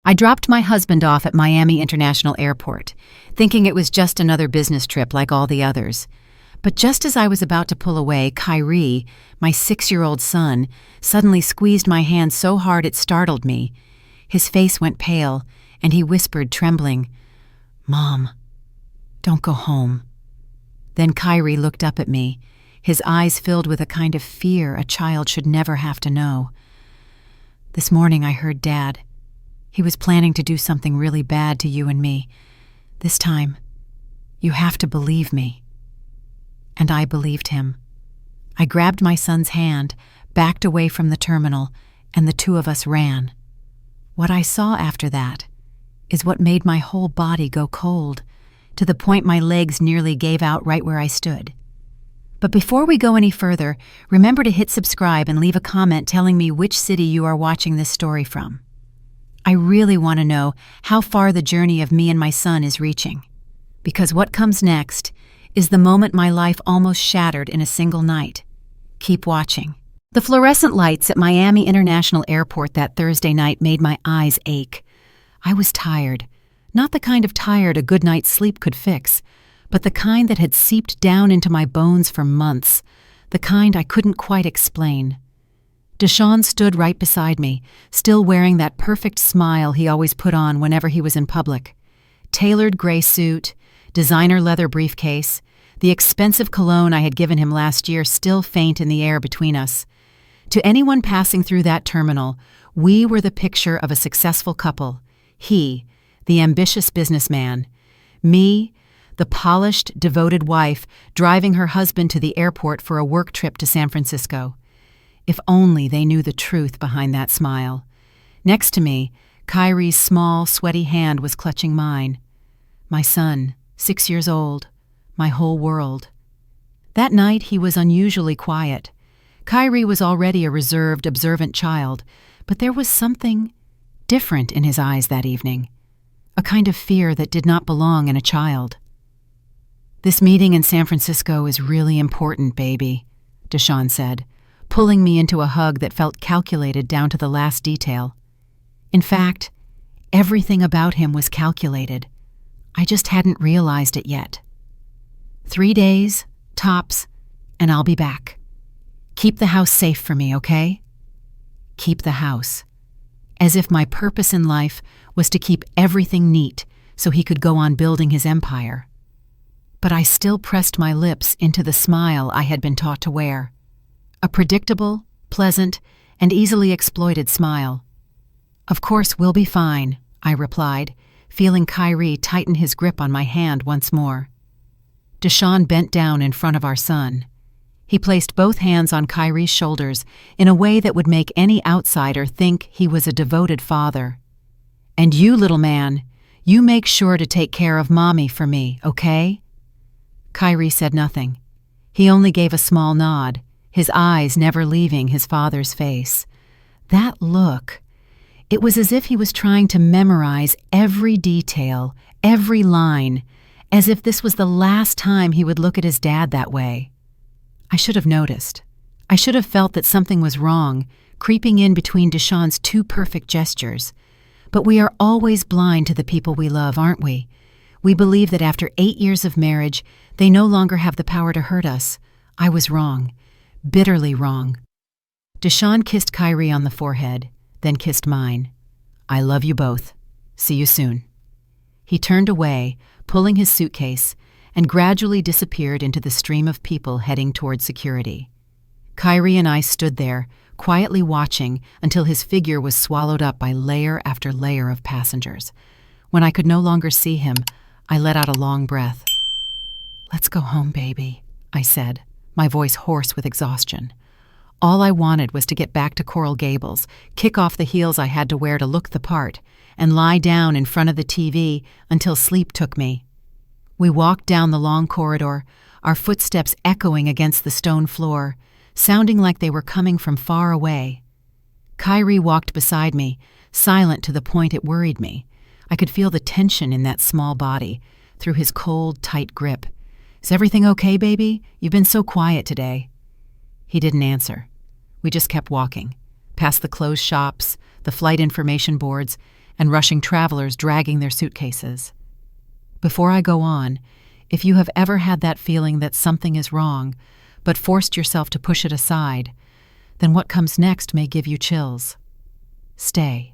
I dropped my husband off at Miami International Airport, thinking it was just another business trip like all the others. But just as I was about to pull away, Kyrie, my 6-year-old son, suddenly squeezed my hand so hard it startled me. His face went pale, and he whispered, trembling, "Mom, don't go home." Then Kyrie looked up at me, his eyes filled with a kind of fear a child should never have to know. "This morning I heard Dad. He was planning to do something really bad to you and me. This time, you have to believe me." And I believed him. I grabbed my son's hand, backed away from the terminal, and the two of us ran. What I saw after that is what made my whole body go cold, to the point my legs nearly gave out right where I stood. But before we go any further, remember to hit subscribe and leave a comment telling me which city you are watching this story from. I really want to know how far the journey of me and my son is reaching. Because what comes next is the moment my life almost shattered in a single night. Keep watching. The fluorescent lights at Miami International Airport that Thursday night made my eyes ache. I was tired. Not the kind of tired a good night's sleep could fix, but the kind that had seeped down into my bones for months, the kind I couldn't quite explain. Deshaun stood right beside me, still wearing that perfect smile he always put on whenever he was in public. Tailored gray suit, designer leather briefcase, the expensive cologne I had given him last year still faint in the air between us. To anyone passing through that terminal, we were the picture of a successful couple. He, the ambitious businessman. Me, the polished, devoted wife driving her husband to the airport for a work trip to San Francisco. If only they knew the truth behind that smile. Next to me, Kyrie's small, sweaty hand was clutching mine. My son, 6 years old, my whole world. That night he was unusually quiet. Kyrie was already a reserved, observant child, but there was something different in his eyes that evening. A kind of fear that did not belong in a child. "This meeting in San Francisco is really important, baby," Deshaun said, pulling me into a hug that felt calculated down to the last detail. In fact, everything about him was calculated. I just hadn't realized it yet. 3 days, tops, and I'll be back. Keep the house safe for me, okay? Keep the house. As if my purpose in life was to keep everything neat so he could go on building his empire. But I still pressed my lips into the smile I had been taught to wear. A predictable, pleasant, and easily exploited smile. "Of course, we'll be fine," I replied, feeling Kyrie tighten his grip on my hand once more. Deshaun bent down in front of our son. He placed both hands on Kyrie's shoulders in a way that would make any outsider think he was a devoted father. "And you, little man, you make sure to take care of Mommy for me, okay?" Kyrie said nothing. He only gave a small nod, his eyes never leaving his father's face. That look, it was as if he was trying to memorize every detail, every line, as if this was the last time he would look at his dad that way. I should have noticed. I should have felt that something was wrong, creeping in between Deshaun's two perfect gestures. But we are always blind to the people we love, aren't we? We believe that after 8 years of marriage, they no longer have the power to hurt us. I was wrong. Bitterly wrong. Deshaun kissed Kyrie on the forehead, then kissed mine. "I love you both. See you soon." He turned away, pulling his suitcase, and gradually disappeared into the stream of people heading toward security. Kyrie and I stood there, quietly watching until his figure was swallowed up by layer after layer of passengers. When I could no longer see him, I let out a long breath. "Let's go home, baby," I said, my voice hoarse with exhaustion. All I wanted was to get back to Coral Gables, kick off the heels I had to wear to look the part, and lie down in front of the TV until sleep took me. We walked down the long corridor, our footsteps echoing against the stone floor, sounding like they were coming from far away. Kyrie walked beside me, silent to the point it worried me. I could feel the tension in that small body, through his cold, tight grip. "Is everything okay, baby? You've been so quiet today." He didn't answer. We just kept walking, past the closed shops, the flight information boards, and rushing travelers dragging their suitcases. Before I go on, if you have ever had that feeling that something is wrong, but forced yourself to push it aside, then what comes next may give you chills. Stay,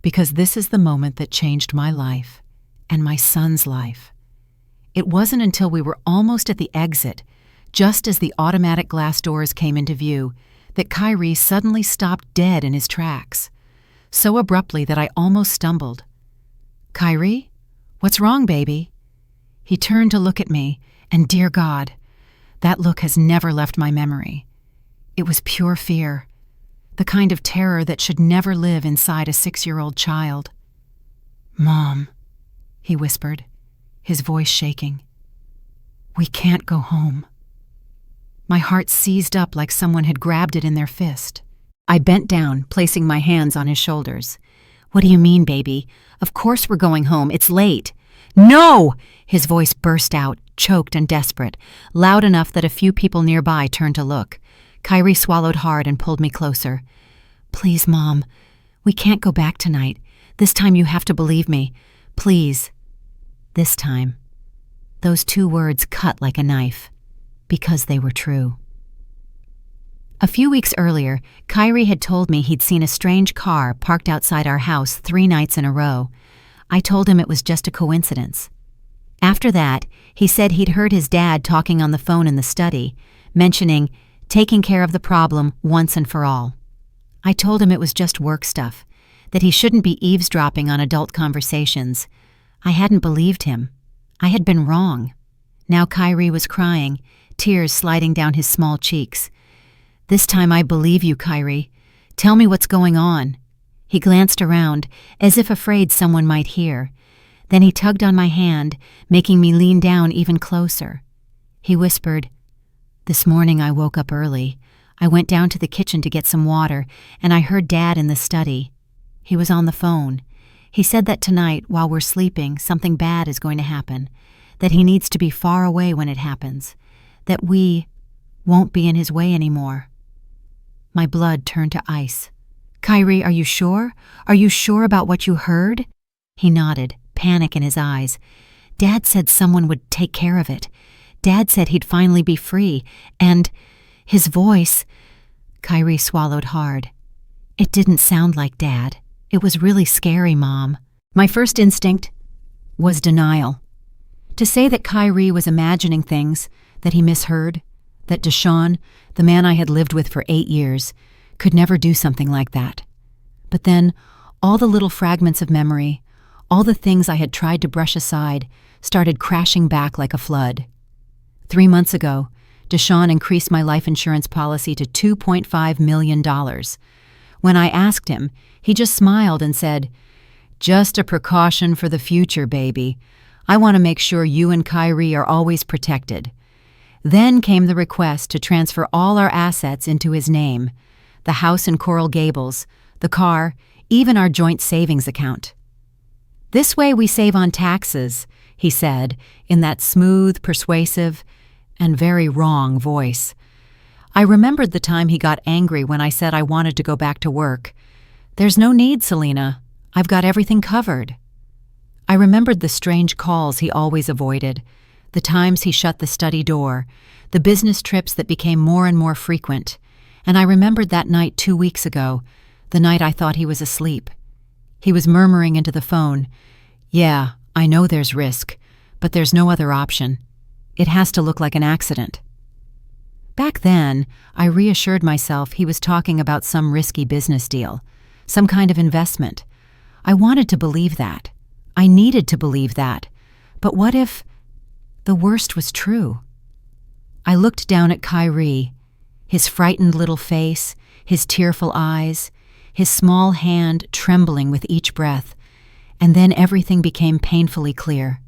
because this is the moment that changed my life and my son's life. It wasn't until we were almost at the exit, just as the automatic glass doors came into view, that Kyrie suddenly stopped dead in his tracks, so abruptly that I almost stumbled. "Kyrie? What's wrong, baby?" He turned to look at me, and dear God, that look has never left my memory. It was pure fear, the kind of terror that should never live inside a 6-year-old child. "Mom," he whispered, his voice shaking. "We can't go home." My heart seized up like someone had grabbed it in their fist. I bent down, placing my hands on his shoulders. "What do you mean, baby? Of course we're going home. It's late." "No!" His voice burst out, choked and desperate, loud enough that a few people nearby turned to look. Kyrie swallowed hard and pulled me closer. "Please, Mom. We can't go back tonight. This time you have to believe me. Please." This time. Those 2 words cut like a knife, because they were true. A few weeks earlier, Kyrie had told me he'd seen a strange car parked outside our house 3 nights in a row. I told him it was just a coincidence. After that, he said he'd heard his dad talking on the phone in the study, mentioning taking care of the problem once and for all. I told him it was just work stuff, that he shouldn't be eavesdropping on adult conversations. I hadn't believed him. I had been wrong. Now Kyrie was crying, tears sliding down his small cheeks. "This time I believe you, Kyrie. Tell me what's going on." He glanced around, as if afraid someone might hear. Then he tugged on my hand, making me lean down even closer. He whispered, "This morning I woke up early. I went down to the kitchen to get some water, and I heard Dad in the study. He was on the phone. He said that tonight, while we're sleeping, something bad is going to happen, that he needs to be far away when it happens, that we won't be in his way anymore." My blood turned to ice. "Kyrie, are you sure? Are you sure about what you heard?" He nodded, panic in his eyes. "Dad said someone would take care of it. Dad said he'd finally be free, and his voice—" Kyrie swallowed hard. "It didn't sound like Dad. It was really scary, Mom." My first instinct was denial. To say that Kyrie was imagining things, that he misheard, that Deshaun, the man I had lived with for 8 years, could never do something like that. But then, all the little fragments of memory, all the things I had tried to brush aside, started crashing back like a flood. 3 months ago, Deshaun increased my life insurance policy to $2.5 million. When I asked him, he just smiled and said, "Just a precaution for the future, baby. I want to make sure you and Kyrie are always protected." Then came the request to transfer all our assets into his name, the house in Coral Gables, the car, even our joint savings account. "This way we save on taxes," he said, in that smooth, persuasive, and very wrong voice. I remembered the time he got angry when I said I wanted to go back to work. "There's no need, Selena. I've got everything covered." I remembered the strange calls he always avoided, the times he shut the study door, the business trips that became more and more frequent, and I remembered that night 2 weeks ago, the night I thought he was asleep. He was murmuring into the phone, "Yeah, I know there's risk, but there's no other option. It has to look like an accident." Back then, I reassured myself he was talking about some risky business deal, some kind of investment. I wanted to believe that. I needed to believe that. But what if the worst was true? I looked down at Kyrie, his frightened little face, his tearful eyes, his small hand trembling with each breath, and then everything became painfully clear.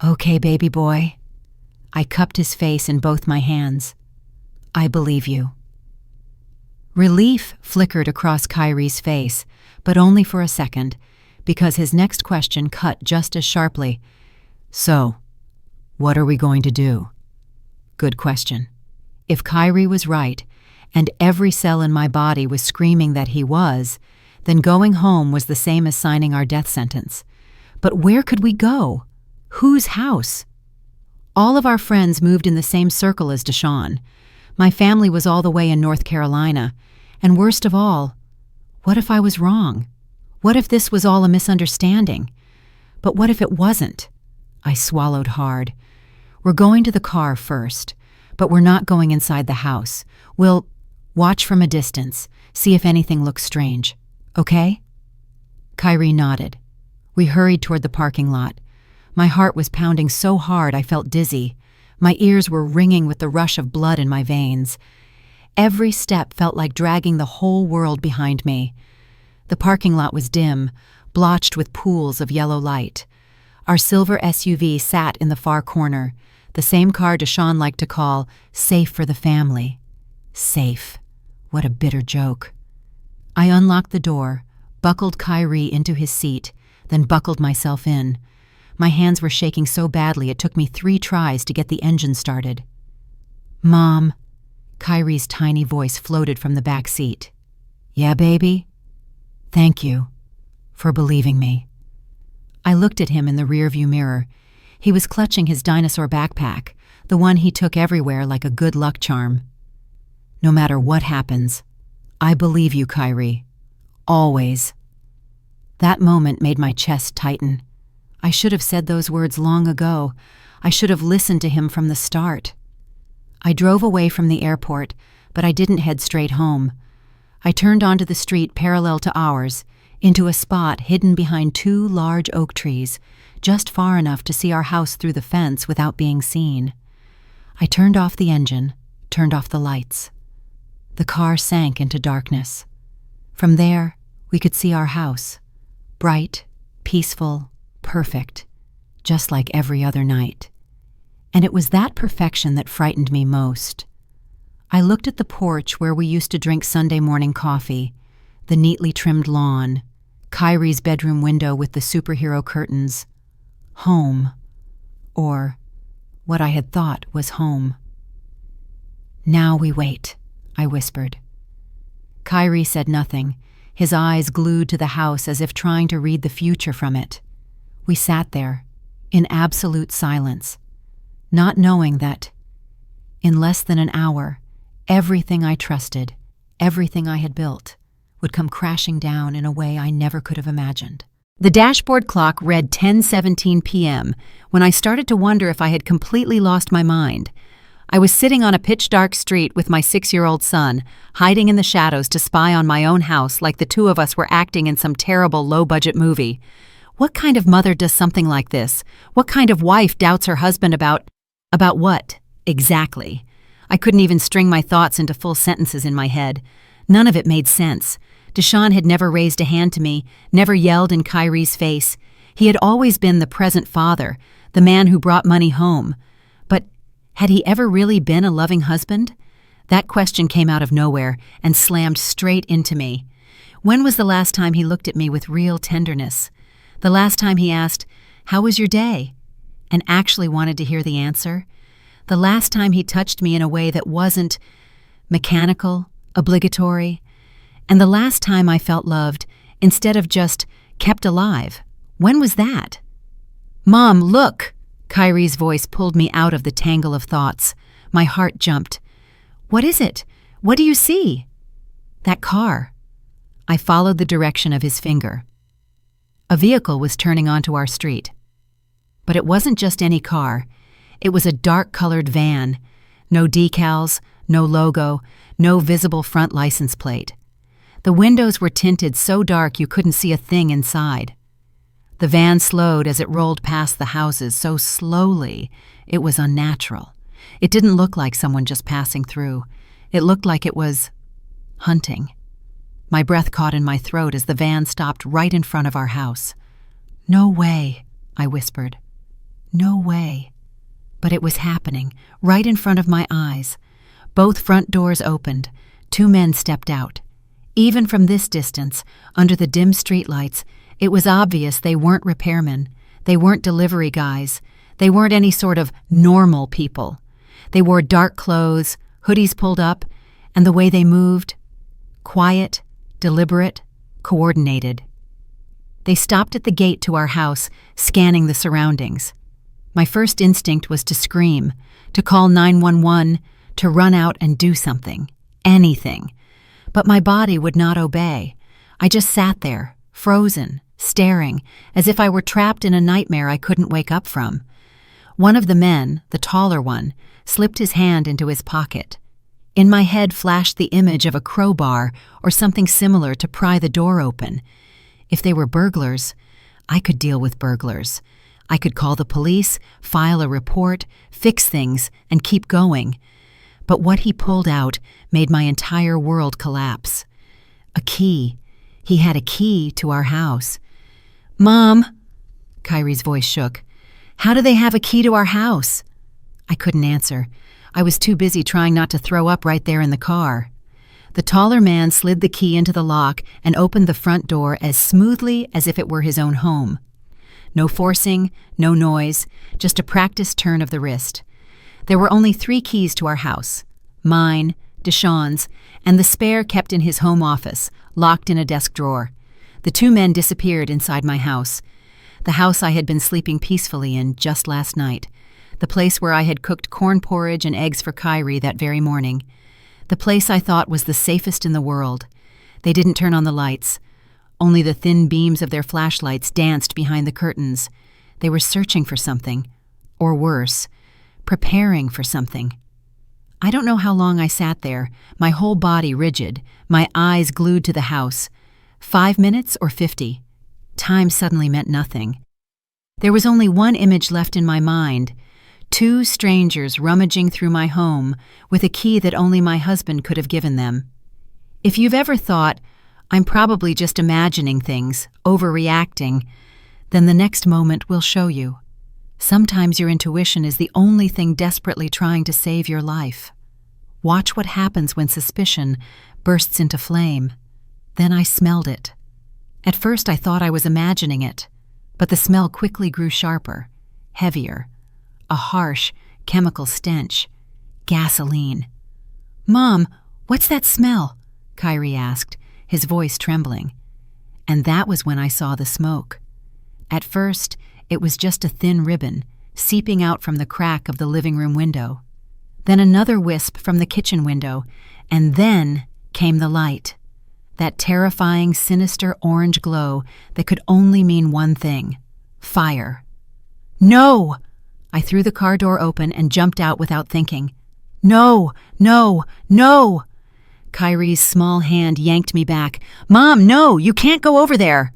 "Okay, baby boy." I cupped his face in both my hands. "I believe you." Relief flickered across Kyrie's face, but only for a second, because his next question cut just as sharply. "So, what are we going to do?" Good question. If Kyrie was right, and every cell in my body was screaming that he was, then going home was the same as signing our death sentence. But where could we go? Whose house? All of our friends moved in the same circle as Deshawn. My family was all the way in North Carolina. And worst of all, what if I was wrong? What if this was all a misunderstanding? But what if it wasn't? I swallowed hard. We're going to the car first, but we're not going inside the house. We'll watch from a distance, see if anything looks strange. Okay? Kyrie nodded. We hurried toward the parking lot. My heart was pounding so hard I felt dizzy. My ears were ringing with the rush of blood in my veins. Every step felt like dragging the whole world behind me. The parking lot was dim, blotched with pools of yellow light. Our silver SUV sat in the far corner, the same car Deshawn liked to call safe for the family. Safe. What a bitter joke. I unlocked the door, buckled Kyrie into his seat, then buckled myself in. My hands were shaking so badly it took me 3 tries to get the engine started. "Mom," Kyrie's tiny voice floated from the back seat. "Yeah, baby? Thank you for believing me." I looked at him in the rearview mirror. He was clutching his dinosaur backpack, the one he took everywhere like a good luck charm. "No matter what happens, I believe you, Kyrie. Always." That moment made my chest tighten. I should have said those words long ago. I should have listened to him from the start. I drove away from the airport, but I didn't head straight home. I turned onto the street parallel to ours, into a spot hidden behind 2 large oak trees, just far enough to see our house through the fence without being seen. I turned off the engine, turned off the lights. The car sank into darkness. From there, we could see our house. Bright, peaceful, perfect, just like every other night. And it was that perfection that frightened me most. I looked at the porch where we used to drink Sunday morning coffee, the neatly trimmed lawn, Kyrie's bedroom window with the superhero curtains. Home. Or what I had thought was home. "Now we wait," I whispered. Kyrie said nothing, his eyes glued to the house as if trying to read the future from it. We sat there, in absolute silence, not knowing that, in less than an hour, everything I trusted, everything I had built, would come crashing down in a way I never could have imagined. The dashboard clock read 10:17 p.m. when I started to wonder if I had completely lost my mind. I was sitting on a pitch-dark street with my 6-year-old son, hiding in the shadows to spy on my own house like the 2 of us were acting in some terrible low-budget movie. What kind of mother does something like this? What kind of wife doubts her husband about what? Exactly. I couldn't even string my thoughts into full sentences in my head. None of it made sense. Deshawn had never raised a hand to me, never yelled in Kyrie's face. He had always been the present father, the man who brought money home. But had he ever really been a loving husband? That question came out of nowhere and slammed straight into me. When was the last time he looked at me with real tenderness? The last time he asked, "How was your day?" and actually wanted to hear the answer? The last time he touched me in a way that wasn't mechanical, obligatory? And the last time I felt loved instead of just kept alive? When was that? "Mom, look!" Kyrie's voice pulled me out of the tangle of thoughts. My heart jumped. "What is it? What do you see?" "That car." I followed the direction of his finger. A vehicle was turning onto our street. But it wasn't just any car. It was a dark-colored van. No decals, no logo, no visible front license plate. The windows were tinted so dark you couldn't see a thing inside. The van slowed as it rolled past the houses so slowly it was unnatural. It didn't look like someone just passing through. It looked like it was hunting. My breath caught in my throat as the van stopped right in front of our house. "No way," I whispered. "No way." But it was happening, right in front of my eyes. Both front doors opened. 2 men stepped out. Even from this distance, under the dim streetlights, it was obvious they weren't repairmen. They weren't delivery guys. They weren't any sort of normal people. They wore dark clothes, hoodies pulled up, and the way they moved, quiet, deliberate, coordinated. They stopped at the gate to our house, scanning the surroundings. My first instinct was to scream, to call 911, to run out and do something, anything. But my body would not obey. I just sat there, frozen, staring, as if I were trapped in a nightmare I couldn't wake up from. One of the men, the taller one, slipped his hand into his pocket. In my head flashed the image of a crowbar or something similar to pry the door open. If they were burglars, I could deal with burglars. I could call the police, file a report, fix things, and keep going. But what he pulled out made my entire world collapse. A key. He had a key to our house. "Mom," Kyrie's voice shook. "How do they have a key to our house?" I couldn't answer. I was too busy trying not to throw up right there in the car. The taller man slid the key into the lock and opened the front door as smoothly as if it were his own home. No forcing, no noise, just a practiced turn of the wrist. There were only 3 keys to our house: mine, Deshawn's, and the spare kept in his home office, locked in a desk drawer. The 2 men disappeared inside my house. The house I had been sleeping peacefully in just last night. The place where I had cooked corn porridge and eggs for Kyrie that very morning. The place I thought was the safest in the world. They didn't turn on the lights. Only the thin beams of their flashlights danced behind the curtains. They were searching for something. Or worse, preparing for something. I don't know how long I sat there, my whole body rigid, my eyes glued to the house. 5 minutes or 50. Time suddenly meant nothing. There was only one image left in my mind: 2 strangers rummaging through my home with a key that only my husband could have given them. If you've ever thought, "I'm probably just imagining things, overreacting," then the next moment will show you. Sometimes your intuition is the only thing desperately trying to save your life. Watch what happens when suspicion bursts into flame. Then I smelled it. At first I thought I was imagining it, but the smell quickly grew sharper, heavier. A harsh, chemical stench. Gasoline. "Mom, what's that smell?" Kyrie asked, his voice trembling. And that was when I saw the smoke. At first, it was just a thin ribbon, seeping out from the crack of the living room window. Then another wisp from the kitchen window, and then came the light. That terrifying, sinister orange glow that could only mean one thing: fire. "No!" I threw the car door open and jumped out without thinking. "No, no, no!" Kyrie's small hand yanked me back. "Mom, no, you can't go over there!"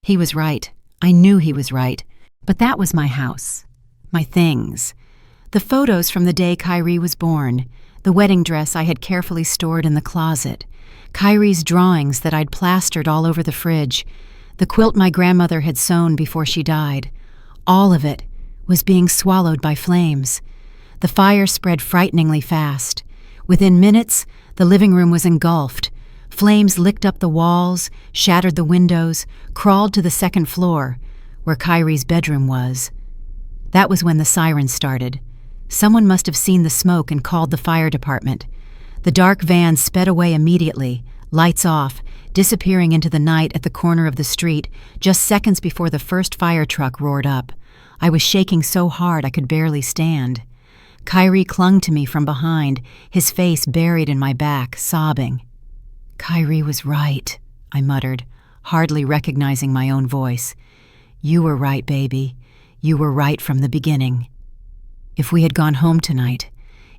He was right. I knew he was right. But that was my house. My things. The photos from the day Kyrie was born. The wedding dress I had carefully stored in the closet. Kyrie's drawings that I'd plastered all over the fridge. The quilt my grandmother had sewn before she died. All of it was being swallowed by flames. The fire spread frighteningly fast. Within minutes, the living room was engulfed. Flames licked up the walls, shattered the windows, crawled to the second floor, where Kyrie's bedroom was. That was when the sirens started. Someone must have seen the smoke and called the fire department. The dark van sped away immediately, lights off, disappearing into the night at the corner of the street, just seconds before the first fire truck roared up. I was shaking so hard I could barely stand. Kyrie clung to me from behind, his face buried in my back, sobbing. "Kyrie was right," I muttered, hardly recognizing my own voice. "You were right, baby. You were right from the beginning." If we had gone home tonight,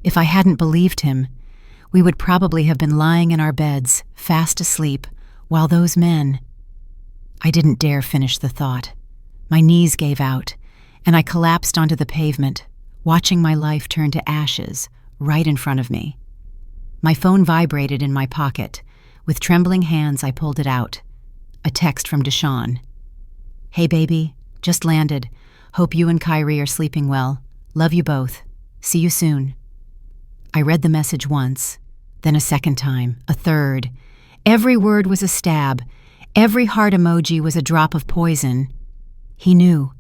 if I hadn't believed him, we would probably have been lying in our beds, fast asleep, while those men— I didn't dare finish the thought. My knees gave out, and I collapsed onto the pavement, watching my life turn to ashes right in front of me. My phone vibrated in my pocket. With trembling hands, I pulled it out. A text from Deshawn. "Hey, baby. Just landed. Hope you and Kyrie are sleeping well. Love you both. See you soon." I read the message once, then a second time, a third. Every word was a stab. Every heart emoji was a drop of poison. He knew.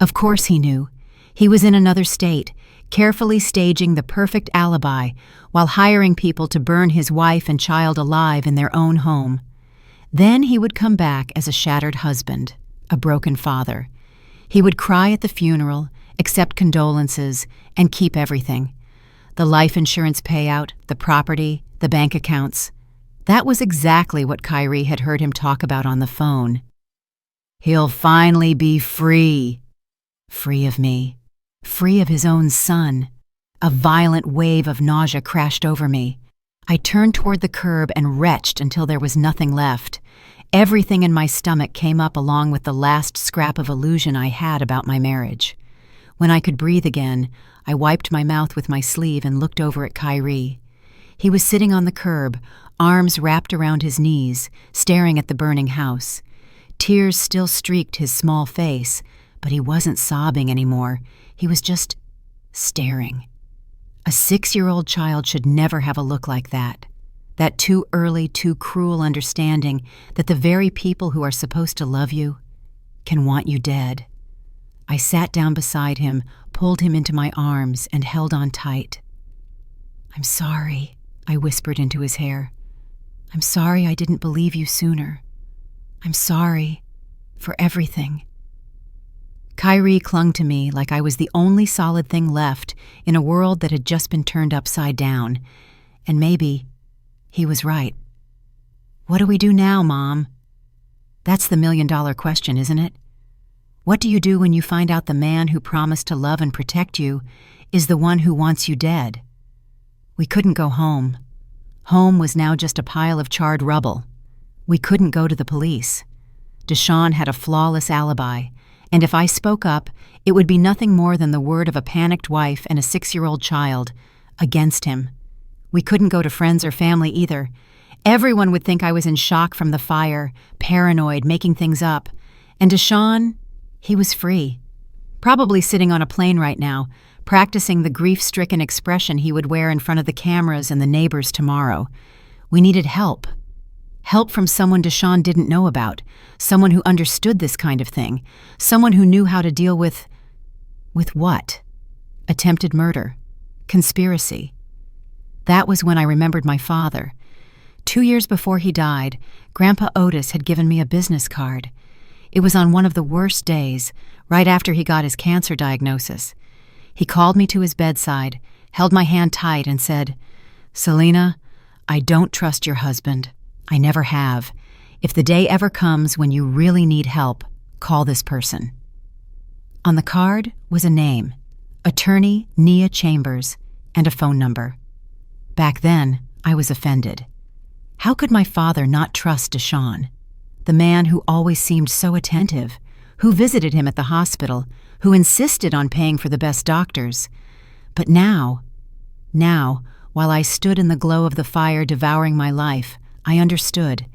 Of course he knew. He was in another state, carefully staging the perfect alibi while hiring people to burn his wife and child alive in their own home. Then he would come back as a shattered husband, a broken father. He would cry at the funeral, accept condolences, and keep everything. The life insurance payout, the property, the bank accounts. That was exactly what Kyrie had heard him talk about on the phone. He'll finally be free. Free of me. Free of his own son. A violent wave of nausea crashed over me. I turned toward the curb and retched until there was nothing left. Everything in my stomach came up along with the last scrap of illusion I had about my marriage. When I could breathe again, I wiped my mouth with my sleeve and looked over at Kyrie. He was sitting on the curb, arms wrapped around his knees, staring at the burning house. Tears still streaked his small face, but he wasn't sobbing anymore. He was just staring. A 6-year-old child should never have a look like that. That too early, too cruel understanding that the very people who are supposed to love you can want you dead. I sat down beside him, pulled him into my arms, and held on tight. "I'm sorry," I whispered into his hair. "I'm sorry I didn't believe you sooner. I'm sorry for everything." Kyrie clung to me like I was the only solid thing left in a world that had just been turned upside down. And maybe he was right. "What do we do now, Mom?" That's the million-dollar question, isn't it? What do you do when you find out the man who promised to love and protect you is the one who wants you dead? We couldn't go home. Home was now just a pile of charred rubble. We couldn't go to the police. Deshawn had a flawless alibi, and if I spoke up, it would be nothing more than the word of a panicked wife and a 6-year-old child against him. We couldn't go to friends or family either. Everyone would think I was in shock from the fire, paranoid, making things up. And Deshawn, he was free. Probably sitting on a plane right now, practicing the grief-stricken expression he would wear in front of the cameras and the neighbors tomorrow. We needed help. Help from someone Deshawn didn't know about, someone who understood this kind of thing, someone who knew how to deal with what? Attempted murder. Conspiracy. That was when I remembered my father. 2 years before he died, Grandpa Otis had given me a business card. It was on one of the worst days, right after he got his cancer diagnosis. He called me to his bedside, held my hand tight, and said, "Selena, I don't trust your husband. I never have. If the day ever comes when you really need help, call this person." On the card was a name, Attorney Nia Chambers, and a phone number. Back then, I was offended. How could my father not trust Deshawn? The man who always seemed so attentive, who visited him at the hospital, who insisted on paying for the best doctors. But now, while I stood in the glow of the fire devouring my life, I understood.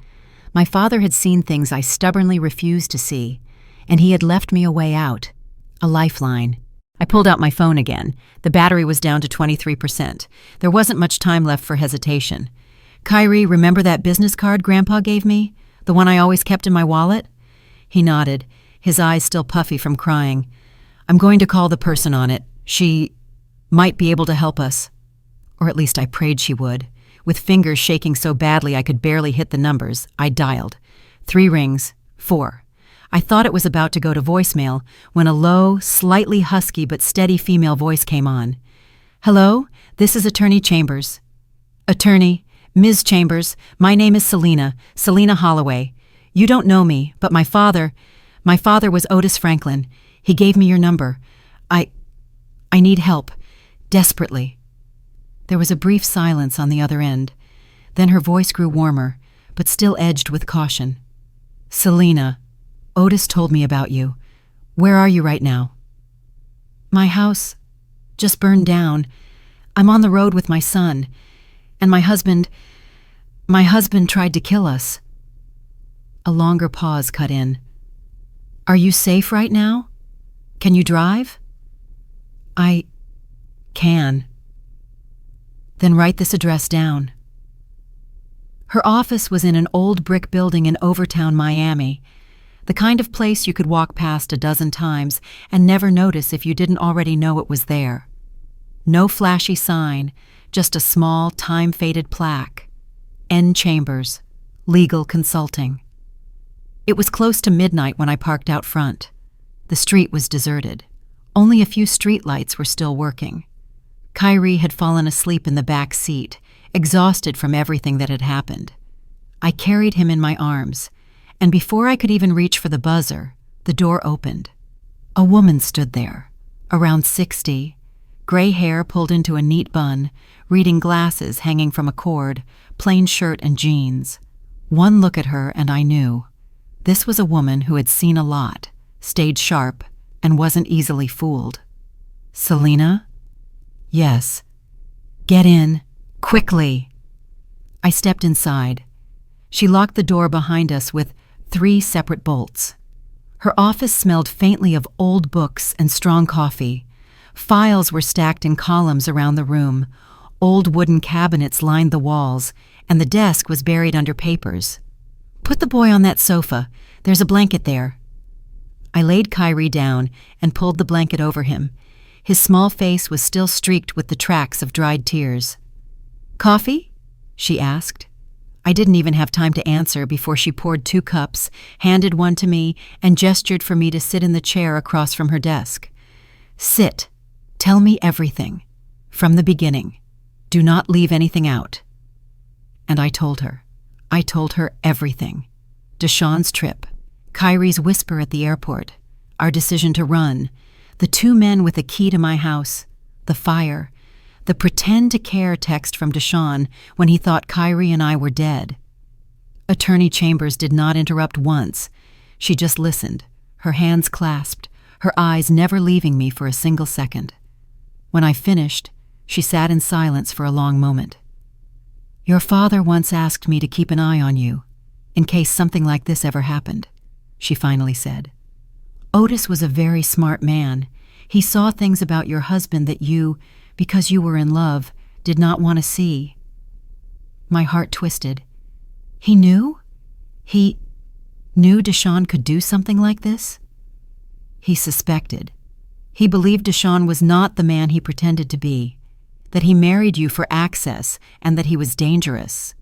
My father had seen things I stubbornly refused to see, and he had left me a way out, a lifeline. I pulled out my phone again. The battery was down to 23%. There wasn't much time left for hesitation. "Kyrie, remember that business card Grandpa gave me? The one I always kept in my wallet?" He nodded, his eyes still puffy from crying. "I'm going to call the person on it. She might be able to help us." Or at least I prayed she would. With fingers shaking so badly I could barely hit the numbers, I dialed. 3 rings, 4. I thought it was about to go to voicemail when a low, slightly husky but steady female voice came on. "Hello, this is Attorney Chambers." "Attorney, Ms. Chambers, my name is Selena Holloway. You don't know me, but my father was Otis Franklin. He gave me your number. I need help, desperately." There was a brief silence on the other end. Then her voice grew warmer, but still edged with caution. "Selena, Otis told me about you. Where are you right now?" "My house just burned down. I'm on the road with my son. And my husband tried to kill us." A longer pause cut in. "Are you safe right now? Can you drive?" "I can." "Then write this address down." Her office was in an old brick building in Overtown, Miami, the kind of place you could walk past a dozen times and never notice if you didn't already know it was there. No flashy sign, just a small, time-faded plaque. N. Chambers, Legal Consulting. It was close to midnight when I parked out front. The street was deserted. Only a few streetlights were still working. Kyrie had fallen asleep in the back seat, exhausted from everything that had happened. I carried him in my arms, and before I could even reach for the buzzer, the door opened. A woman stood there, around 60, gray hair pulled into a neat bun, reading glasses hanging from a cord, plain shirt and jeans. One look at her and I knew. This was a woman who had seen a lot, stayed sharp, and wasn't easily fooled. Selena? Yes. Get in, quickly. I stepped inside. She locked the door behind us with 3 separate bolts. Her office smelled faintly of old books and strong coffee. Files were stacked in columns around the room. Old wooden cabinets lined the walls, and the desk was buried under papers. Put the boy on that sofa. There's a blanket there. I laid Kyrie down and pulled the blanket over him. His small face was still streaked with the tracks of dried tears. Coffee? She asked. I didn't even have time to answer before she poured 2 cups, handed one to me, and gestured for me to sit in the chair across from her desk. Sit. Tell me everything. From the beginning. Do not leave anything out. And I told her. I told her everything. Deshawn's trip. Kyrie's whisper at the airport. Our decision to run. The 2 men with a key to my house. The fire. The pretend to care text from Deshawn when he thought Kyrie and I were dead. Attorney Chambers did not interrupt once. She just listened, her hands clasped, her eyes never leaving me for a single second. When I finished, she sat in silence for a long moment. Your father once asked me to keep an eye on you, in case something like this ever happened, she finally said. Otis was a very smart man. He saw things about your husband that you, because you were in love, did not want to see. My heart twisted. He knew? He knew Deshawn could do something like this? He suspected. He believed Deshawn was not the man he pretended to be, that he married you for access and that he was dangerous.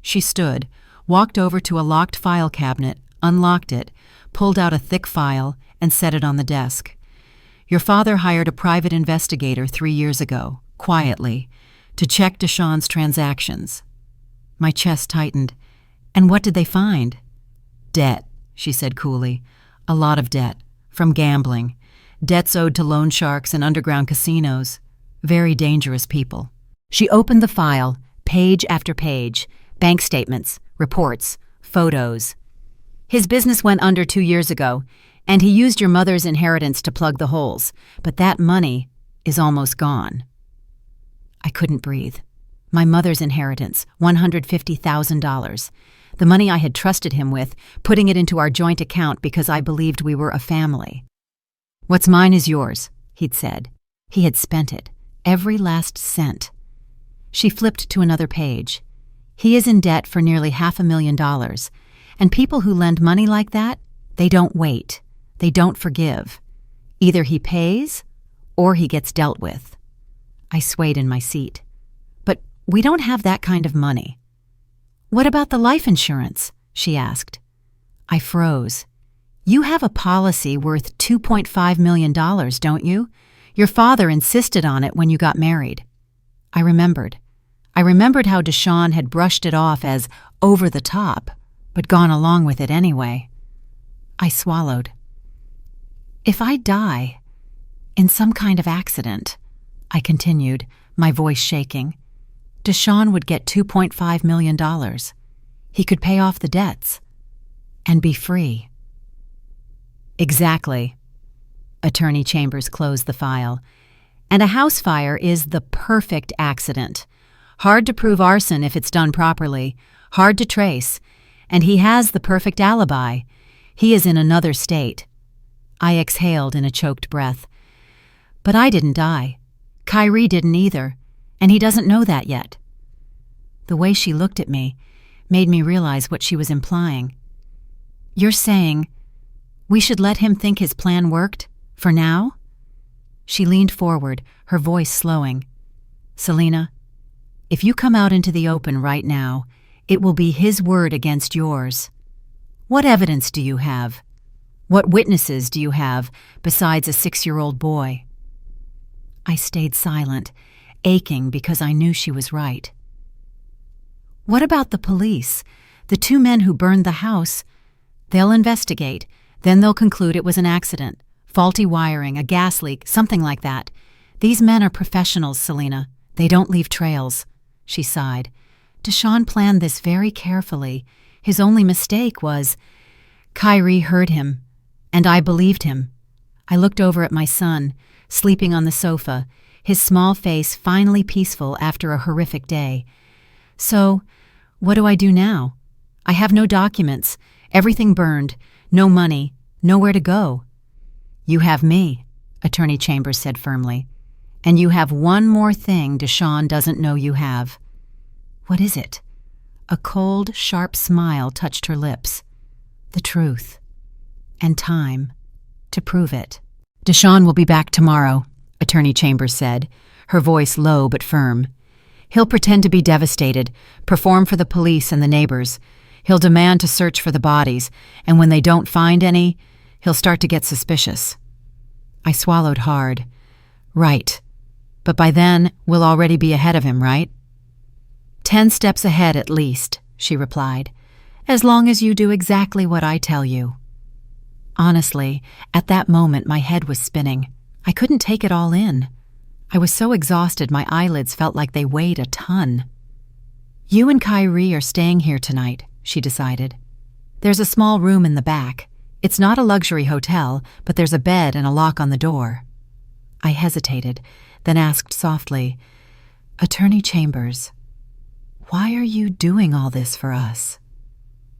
She stood, walked over to a locked file cabinet, unlocked it, pulled out a thick file, and set it on the desk. Your father hired a private investigator 3 years ago, quietly, to check Deshawn's transactions. My chest tightened. And what did they find? Debt, she said coolly. A lot of debt, from gambling. Debts owed to loan sharks and underground casinos. Very dangerous people. She opened the file, page after page, bank statements, reports, photos. His business went under 2 years ago, and he used your mother's inheritance to plug the holes, but that money is almost gone. I couldn't breathe. My mother's inheritance, $150,000. The money I had trusted him with, putting it into our joint account because I believed we were a family. What's mine is yours, he'd said. He had spent it, every last cent. She flipped to another page. He is in debt for nearly $500,000, and people who lend money like that, they don't wait. They don't forgive. Either he pays, or he gets dealt with. I swayed in my seat. But we don't have that kind of money. What about the life insurance? She asked. I froze. You have a policy worth $2.5 million, don't you? Your father insisted on it when you got married. I remembered. I remembered how Deshawn had brushed it off as over the top, but gone along with it anyway. I swallowed. If I die, in some kind of accident, I continued, my voice shaking, Deshawn would get $2.5 million. He could pay off the debts and be free. Exactly. Attorney Chambers closed the file. And a house fire is the perfect accident. Hard to prove arson if it's done properly, hard to trace, and he has the perfect alibi. He is in another state. I exhaled in a choked breath. But I didn't die. Kyrie didn't either, and he doesn't know that yet. The way she looked at me made me realize what she was implying. You're saying we should let him think his plan worked, for now? She leaned forward, her voice slowing. Selena, if you come out into the open right now, it will be his word against yours. What evidence do you have? What witnesses do you have besides a 6-year-old boy?" I stayed silent, aching because I knew she was right. "What about the police? The 2 men who burned the house? They'll investigate. Then they'll conclude it was an accident. Faulty wiring, a gas leak, something like that. These men are professionals, Selena. They don't leave trails." She sighed. "Deshaun planned this very carefully. His only mistake was—" Kyrie heard him, and I believed him. I looked over at my son, sleeping on the sofa, his small face finally peaceful after a horrific day. "So, what do I do now? I have no documents, everything burned, no money, nowhere to go." "You have me," Attorney Chambers said firmly. "And you have one more thing Deshaun doesn't know you have." "What is it?" A cold, sharp smile touched her lips. "The truth. And time. To prove it." "Deshaun will be back tomorrow," Attorney Chambers said, her voice low but firm. "He'll pretend to be devastated, perform for the police and the neighbors. He'll demand to search for the bodies, and when they don't find any, he'll start to get suspicious." I swallowed hard. "Right. But by then, we'll already be ahead of him, right?" 10 steps ahead at least," she replied, "as long as you do exactly what I tell you." Honestly, at that moment my head was spinning. I couldn't take it all in. I was so exhausted my eyelids felt like they weighed a ton. "You and Kyrie are staying here tonight," she decided. "There's a small room in the back. It's not a luxury hotel, but there's a bed and a lock on the door." I hesitated, then asked softly, "Attorney Chambers, why are you doing all this for us?"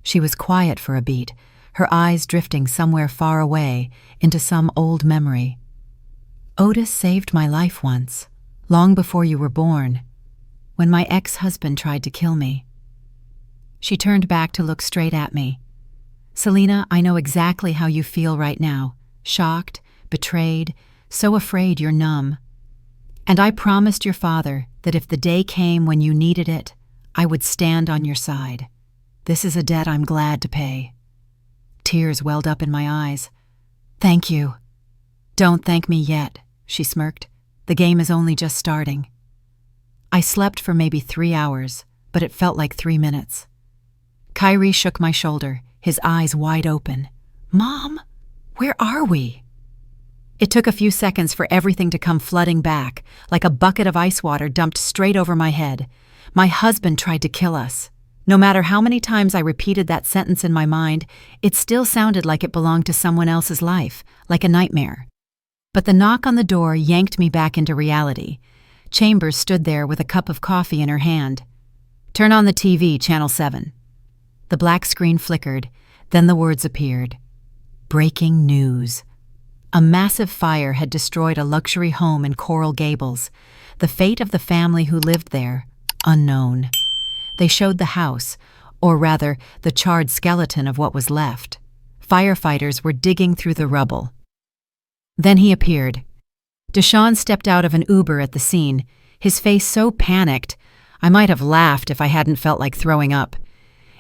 She was quiet for a beat, her eyes drifting somewhere far away into some old memory. "Otis saved my life once, long before you were born, when my ex-husband tried to kill me." She turned back to look straight at me. "Selena, I know exactly how you feel right now, shocked, betrayed, so afraid you're numb. And I promised your father that if the day came when you needed it, I would stand on your side. This is a debt I'm glad to pay." Tears welled up in my eyes. "Thank you." "Don't thank me yet," she smirked. "The game is only just starting." I slept for maybe 3 hours, but it felt like 3 minutes. Kyrie shook my shoulder, his eyes wide open. "Mom, where are we?" It took a few seconds for everything to come flooding back, like a bucket of ice water dumped straight over my head. My husband tried to kill us. No matter how many times I repeated that sentence in my mind, it still sounded like it belonged to someone else's life, like a nightmare. But the knock on the door yanked me back into reality. Chambers stood there with a cup of coffee in her hand. "Turn on the TV, Channel 7. The black screen flickered, then the words appeared. Breaking news. A massive fire had destroyed a luxury home in Coral Gables. The fate of the family who lived there, unknown. They showed the house, or rather, the charred skeleton of what was left. Firefighters were digging through the rubble. Then he appeared. Deshaun stepped out of an Uber at the scene, his face so panicked, I might have laughed if I hadn't felt like throwing up.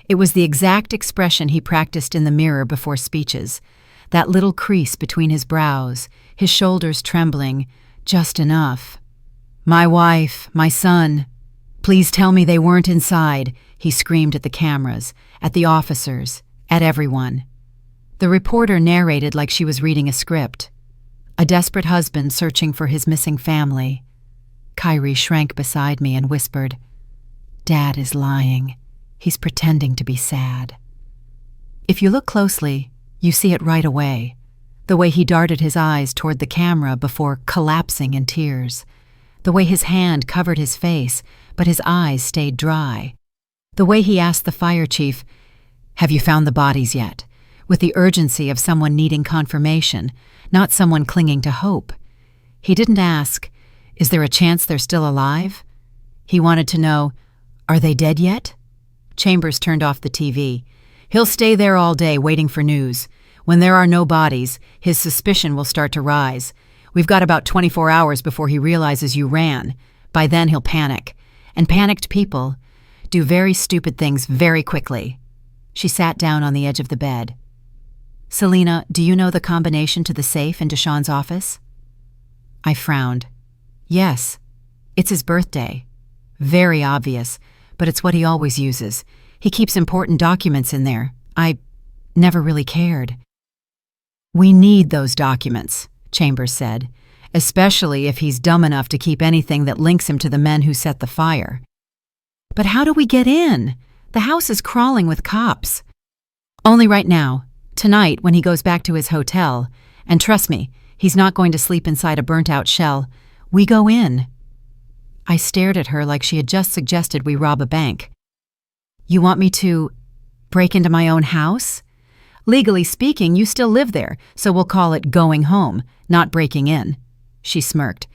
It was the exact expression he practiced in the mirror before speeches. That little crease between his brows, his shoulders trembling, just enough. "My wife, my son. Please tell me they weren't inside," he screamed at the cameras, at the officers, at everyone. The reporter narrated like she was reading a script. A desperate husband searching for his missing family. Kyrie shrank beside me and whispered, "Dad is lying. He's pretending to be sad." If you look closely, you see it right away. The way he darted his eyes toward the camera before collapsing in tears. The way his hand covered his face, but his eyes stayed dry. The way he asked the fire chief, "Have you found the bodies yet?" with the urgency of someone needing confirmation, not someone clinging to hope. He didn't ask, "Is there a chance they're still alive?" He wanted to know, "Are they dead yet?" Chambers turned off the TV. He'll stay there all day waiting for news. When there are no bodies, his suspicion will start to rise. We've got about 24 hours before he realizes you ran. By then he'll panic. And panicked people do very stupid things very quickly. She sat down on the edge of the bed. Selena, do you know the combination to the safe in Deshawn's office? I frowned. Yes. It's his birthday. Very obvious, but it's what he always uses. He keeps important documents in there. I never really cared. We need those documents, Chambers said, especially if he's dumb enough to keep anything that links him to the men who set the fire. But how do we get in? The house is crawling with cops. Only right now, tonight when he goes back to his hotel, and trust me, he's not going to sleep inside a burnt-out shell, we go in. I stared at her like she had just suggested we rob a bank. You want me to break into my own house? Legally speaking, you still live there, so we'll call it going home, not breaking in. She smirked.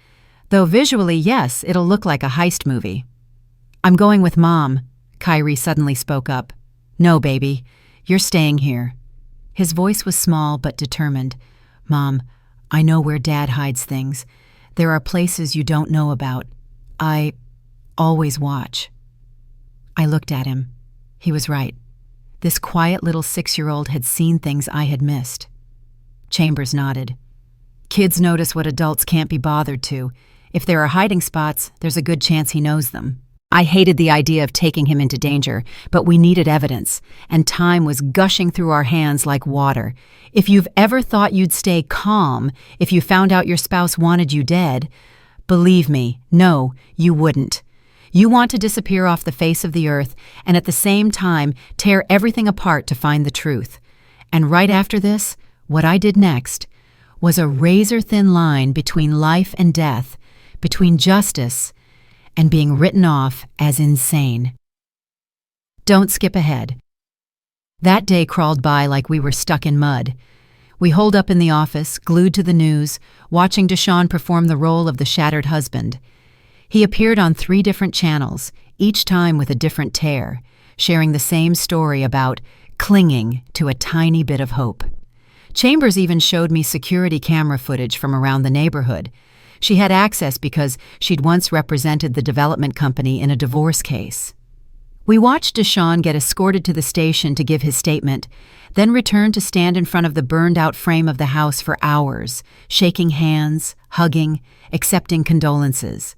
Though visually, yes, it'll look like a heist movie. I'm going with Mom, Kyrie suddenly spoke up. No, baby, you're staying here. His voice was small but determined. Mom, I know where Dad hides things. There are places you don't know about. I always watch. I looked at him. He was right. This quiet little 6-year-old had seen things I had missed. Chambers nodded. Kids notice what adults can't be bothered to. If there are hiding spots, there's a good chance he knows them. I hated the idea of taking him into danger, but we needed evidence, and time was gushing through our hands like water. If you've ever thought you'd stay calm if you found out your spouse wanted you dead, believe me, no, you wouldn't. You want to disappear off the face of the earth and at the same time tear everything apart to find the truth. And right after this, what I did next was a razor-thin line between life and death, between justice and being written off as insane. Don't skip ahead. That day crawled by like we were stuck in mud. We holed up in the office, glued to the news, watching Deshawn perform the role of the shattered husband. He appeared on 3 different channels, each time with a different tear, sharing the same story about clinging to a tiny bit of hope. Chambers even showed me security camera footage from around the neighborhood. She had access because she'd once represented the development company in a divorce case. We watched Deshawn get escorted to the station to give his statement, then returned to stand in front of the burned-out frame of the house for hours, shaking hands, hugging, accepting condolences.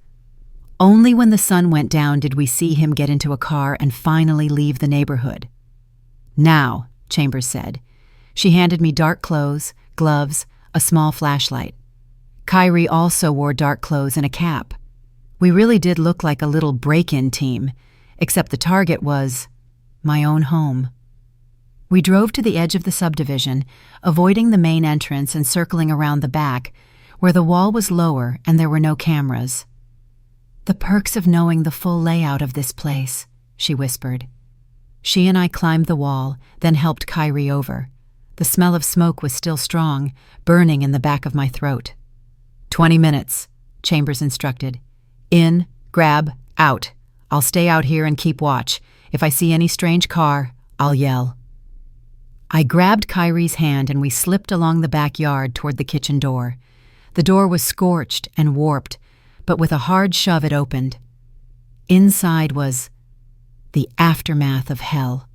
Only when the sun went down did we see him get into a car and finally leave the neighborhood. Now, Chambers said. She handed me dark clothes, gloves, a small flashlight. Kyrie also wore dark clothes and a cap. We really did look like a little break-in team, except the target was my own home. We drove to the edge of the subdivision, avoiding the main entrance and circling around the back, where the wall was lower and there were no cameras. The perks of knowing the full layout of this place, she whispered. She and I climbed the wall, then helped Kyrie over. The smell of smoke was still strong, burning in the back of my throat. 20 minutes, Chambers instructed. In, grab, out. I'll stay out here and keep watch. If I see any strange car, I'll yell. I grabbed Kyrie's hand and we slipped along the backyard toward the kitchen door. The door was scorched and warped, but with a hard shove it opened. Inside was the aftermath of hell.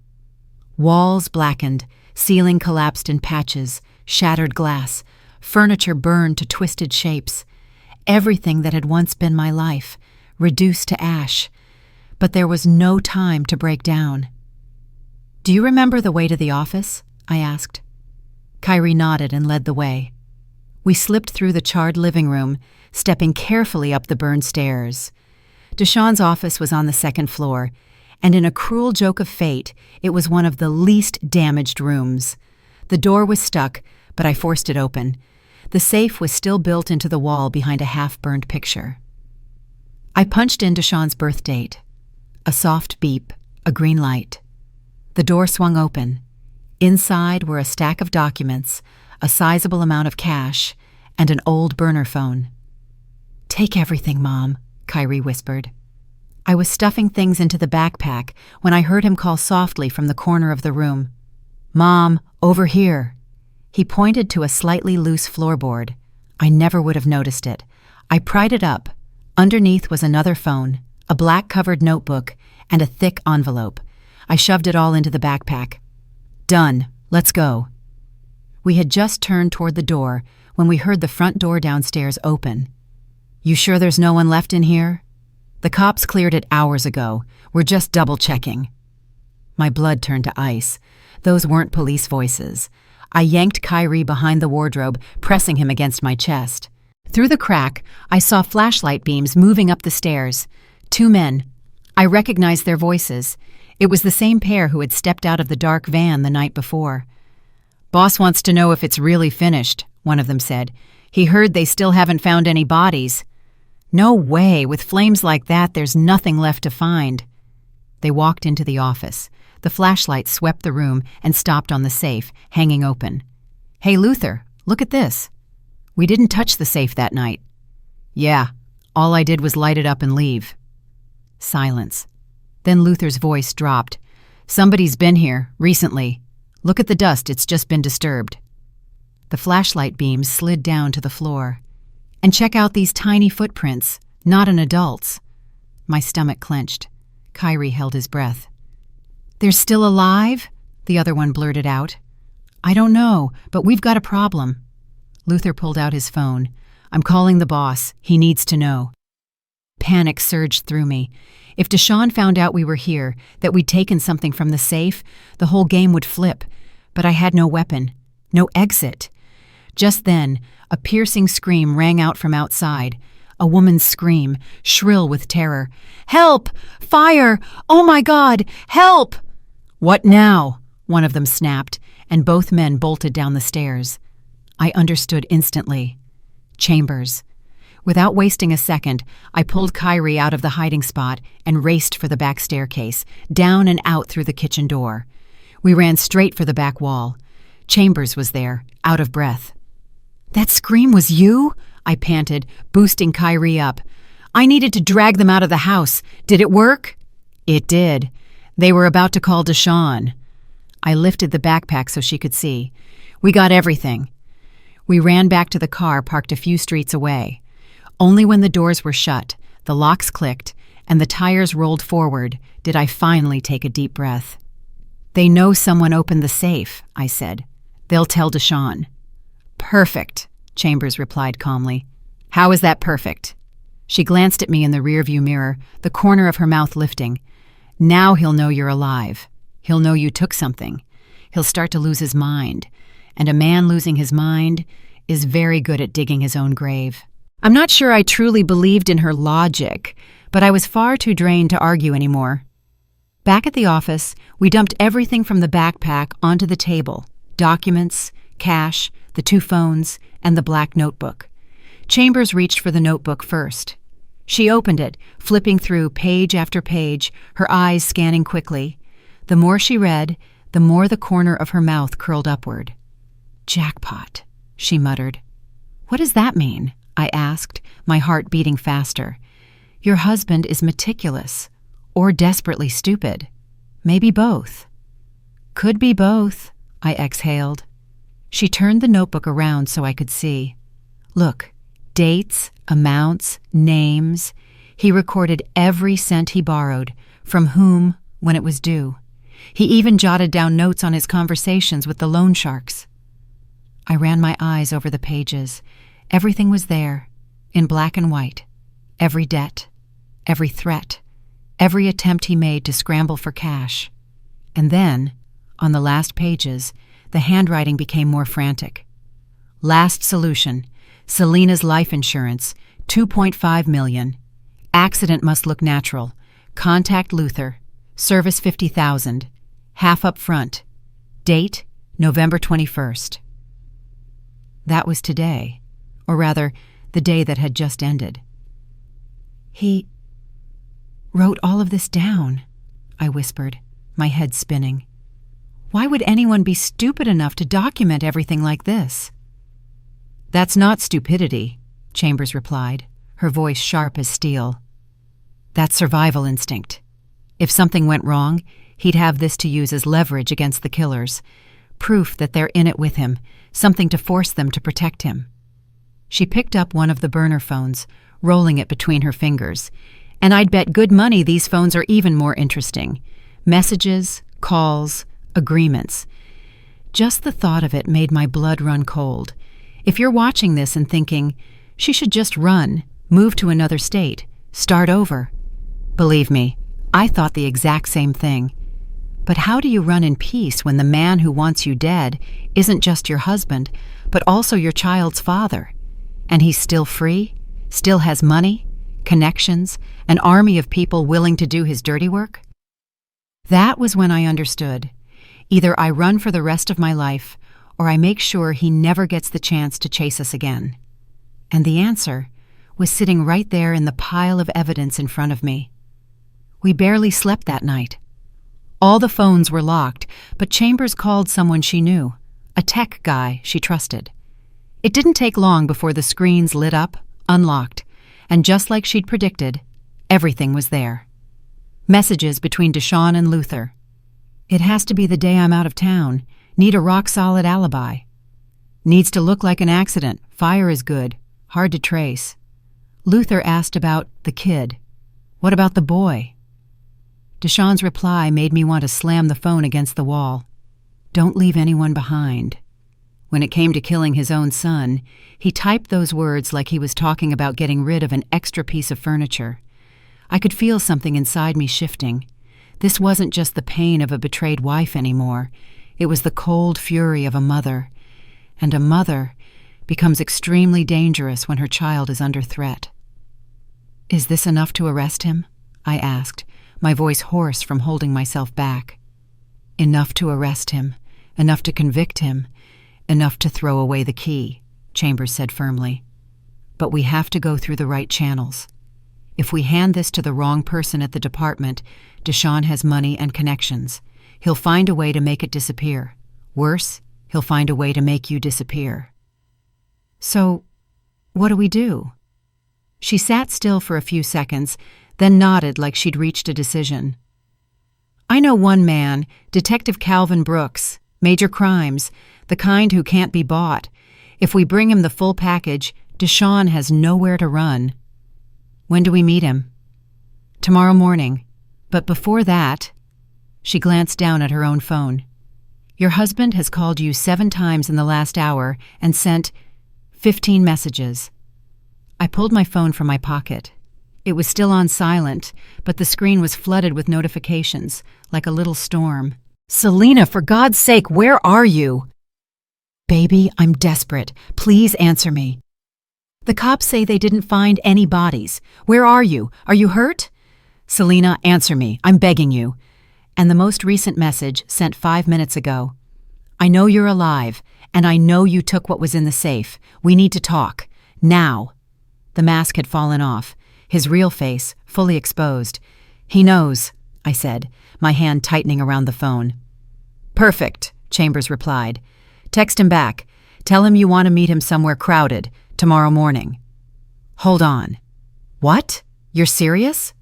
Walls blackened, ceiling collapsed in patches, shattered glass, furniture burned to twisted shapes. Everything that had once been my life, reduced to ash. But there was no time to break down. Do you remember the way to the office? I asked. Kyrie nodded and led the way. We slipped through the charred living room, stepping carefully up the burned stairs. Deshawn's office was on the 2nd floor, and in a cruel joke of fate, it was one of the least damaged rooms. The door was stuck, but I forced it open. The safe was still built into the wall behind a half-burned picture. I punched in Deshawn's birth date. A soft beep, a green light. The door swung open. Inside were a stack of documents, a sizable amount of cash, and an old burner phone. Take everything, Mom, Kyrie whispered. I was stuffing things into the backpack when I heard him call softly from the corner of the room. Mom, over here. He pointed to a slightly loose floorboard. I never would have noticed it. I pried it up. Underneath was another phone, a black-covered notebook, and a thick envelope. I shoved it all into the backpack. Done. Let's go. We had just turned toward the door when we heard the front door downstairs open. You sure there's no one left in here? The cops cleared it hours ago. We're just double-checking. My blood turned to ice. Those weren't police voices. I yanked Kyrie behind the wardrobe, pressing him against my chest. Through the crack, I saw flashlight beams moving up the stairs. 2 men. I recognized their voices. It was the same pair who had stepped out of the dark van the night before. Boss wants to know if it's really finished, one of them said. He heard they still haven't found any bodies. No way, with flames like that, there's nothing left to find. They walked into the office. The flashlight swept the room and stopped on the safe, hanging open. Hey, Luther, look at this. We didn't touch the safe that night. Yeah, all I did was light it up and leave. Silence. Then Luther's voice dropped. Somebody's been here, recently. Look at the dust, it's just been disturbed. The flashlight beam slid down to the floor. And check out these tiny footprints, not an adult's. My stomach clenched. Kyrie held his breath. They're still alive? The other one blurted out. I don't know, but we've got a problem. Luther pulled out his phone. I'm calling the boss. He needs to know. Panic surged through me. If Deshawn found out we were here, that we'd taken something from the safe, the whole game would flip. But I had no weapon, no exit. Just then, a piercing scream rang out from outside. A woman's scream, shrill with terror. Help! Fire! Oh my God! Help! What now? One of them snapped, and both men bolted down the stairs. I understood instantly. Chambers. Without wasting a second, I pulled Kyrie out of the hiding spot and raced for the back staircase, down and out through the kitchen door. We ran straight for the back wall. Chambers was there, out of breath. That scream was you? I panted, boosting Kyrie up. I needed to drag them out of the house. Did it work? It did. They were about to call Deshawn. I lifted the backpack so she could see. We got everything. We ran back to the car parked a few streets away. Only when the doors were shut, the locks clicked, and the tires rolled forward did I finally take a deep breath. They know someone opened the safe, I said. They'll tell Deshawn. Perfect, Chambers replied calmly. How is that perfect? She glanced at me in the rearview mirror, the corner of her mouth lifting. Now he'll know you're alive. He'll know you took something. He'll start to lose his mind. And a man losing his mind is very good at digging his own grave. I'm not sure I truly believed in her logic, but I was far too drained to argue anymore. Back at the office, we dumped everything from the backpack onto the table. Documents, cash, the 2 phones, and the black notebook. Chambers reached for the notebook first. She opened it, flipping through page after page, her eyes scanning quickly. The more she read, the more the corner of her mouth curled upward. Jackpot, she muttered. What does that mean? I asked, my heart beating faster. Your husband is meticulous, or desperately stupid. Maybe both. Could be both, I exhaled. She turned the notebook around so I could see. Look, dates, amounts, names. He recorded every cent he borrowed, from whom, when it was due. He even jotted down notes on his conversations with the loan sharks. I ran my eyes over the pages. Everything was there, in black and white. Every debt, every threat, every attempt he made to scramble for cash. And then, on the last pages, the handwriting became more frantic. Last solution, Selena's life insurance, $2.5 million. Accident must look natural. Contact Luther. Service $50,000. Half up front. Date, November 21st. That was today. Or rather, the day that had just ended. He wrote all of this down, I whispered, my head spinning. Why would anyone be stupid enough to document everything like this? That's not stupidity, Chambers replied, her voice sharp as steel. That's survival instinct. If something went wrong, he'd have this to use as leverage against the killers, proof that they're in it with him, something to force them to protect him. She picked up one of the burner phones, rolling it between her fingers. And I'd bet good money these phones are even more interesting. Messages, calls, agreements. Just the thought of it made my blood run cold. If you're watching this and thinking, she should just run, move to another state, start over. Believe me, I thought the exact same thing. But how do you run in peace when the man who wants you dead isn't just your husband, but also your child's father? And he's still free, still has money, connections, an army of people willing to do his dirty work? That was when I understood. Either I run for the rest of my life, or I make sure he never gets the chance to chase us again. And the answer was sitting right there in the pile of evidence in front of me. We barely slept that night. All the phones were locked, but Chambers called someone she knew, a tech guy she trusted. It didn't take long before the screens lit up, unlocked, and just like she'd predicted, everything was there. Messages between Deshawn and Luther. It has to be the day I'm out of town. Need a rock-solid alibi. Needs to look like an accident. Fire is good. Hard to trace. Luther asked about the kid. What about the boy? Deshawn's reply made me want to slam the phone against the wall. Don't leave anyone behind. When it came to killing his own son, he typed those words like he was talking about getting rid of an extra piece of furniture. I could feel something inside me shifting. This wasn't just the pain of a betrayed wife anymore. It was the cold fury of a mother. And a mother becomes extremely dangerous when her child is under threat. Is this enough to arrest him? I asked, my voice hoarse from holding myself back. Enough to arrest him, enough to convict him, enough to throw away the key, Chambers said firmly. But we have to go through the right channels. If we hand this to the wrong person at the department, Deshawn has money and connections. He'll find a way to make it disappear. Worse, he'll find a way to make you disappear. So, what do we do? She sat still for a few seconds, then nodded like she'd reached a decision. I know one man, Detective Calvin Brooks, major crimes, the kind who can't be bought. If we bring him the full package, Deshawn has nowhere to run. When do we meet him? Tomorrow morning. But before that, she glanced down at her own phone. Your husband has called you 7 times in the last hour and sent 15 messages. I pulled my phone from my pocket. It was still on silent, but the screen was flooded with notifications, like a little storm. Selena, for God's sake, where are you? Baby, I'm desperate. Please answer me. The cops say they didn't find any bodies. Where are you? Are you hurt? Selena, answer me. I'm begging you. And the most recent message, sent 5 minutes ago. I know you're alive, and I know you took what was in the safe. We need to talk. Now. The mask had fallen off, his real face fully exposed. He knows, I said, my hand tightening around the phone. Perfect, Chambers replied. Text him back. Tell him you want to meet him somewhere crowded, tomorrow morning. Hold on. What? You're serious?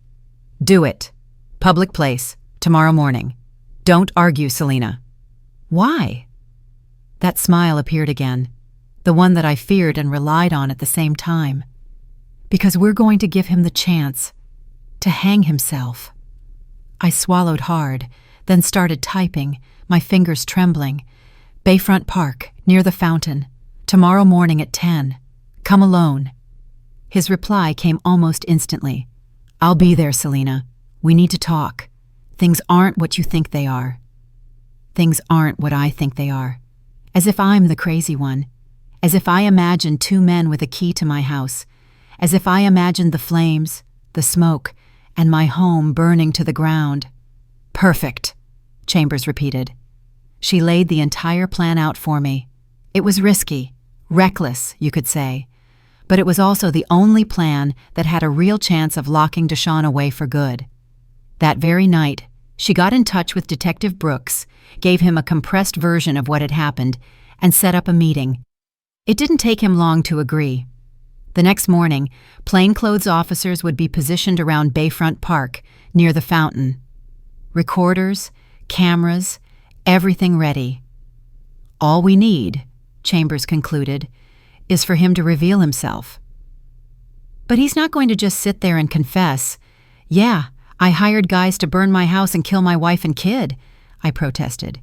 Do it. Public place, tomorrow morning. Don't argue, Selena. Why? That smile appeared again, the one that I feared and relied on at the same time. Because we're going to give him the chance to hang himself. I swallowed hard, then started typing, my fingers trembling. Bayfront Park, near the fountain. Tomorrow morning at 10. Come alone. His reply came almost instantly. I'll be there, Selena. We need to talk. Things aren't what you think they are. Things aren't what I think they are. As if I'm the crazy one. As if I imagined 2 men with a key to my house. As if I imagined the flames, the smoke, and my home burning to the ground. Perfect, Chambers repeated. She laid the entire plan out for me. It was risky, reckless, you could say. But it was also the only plan that had a real chance of locking Deshawn away for good. That very night, she got in touch with Detective Brooks, gave him a compressed version of what had happened, and set up a meeting. It didn't take him long to agree. The next morning, plainclothes officers would be positioned around Bayfront Park, near the fountain. Recorders, cameras, everything ready. All we need, Chambers concluded, is for him to reveal himself. But he's not going to just sit there and confess. Yeah, I hired guys to burn my house and kill my wife and kid, I protested.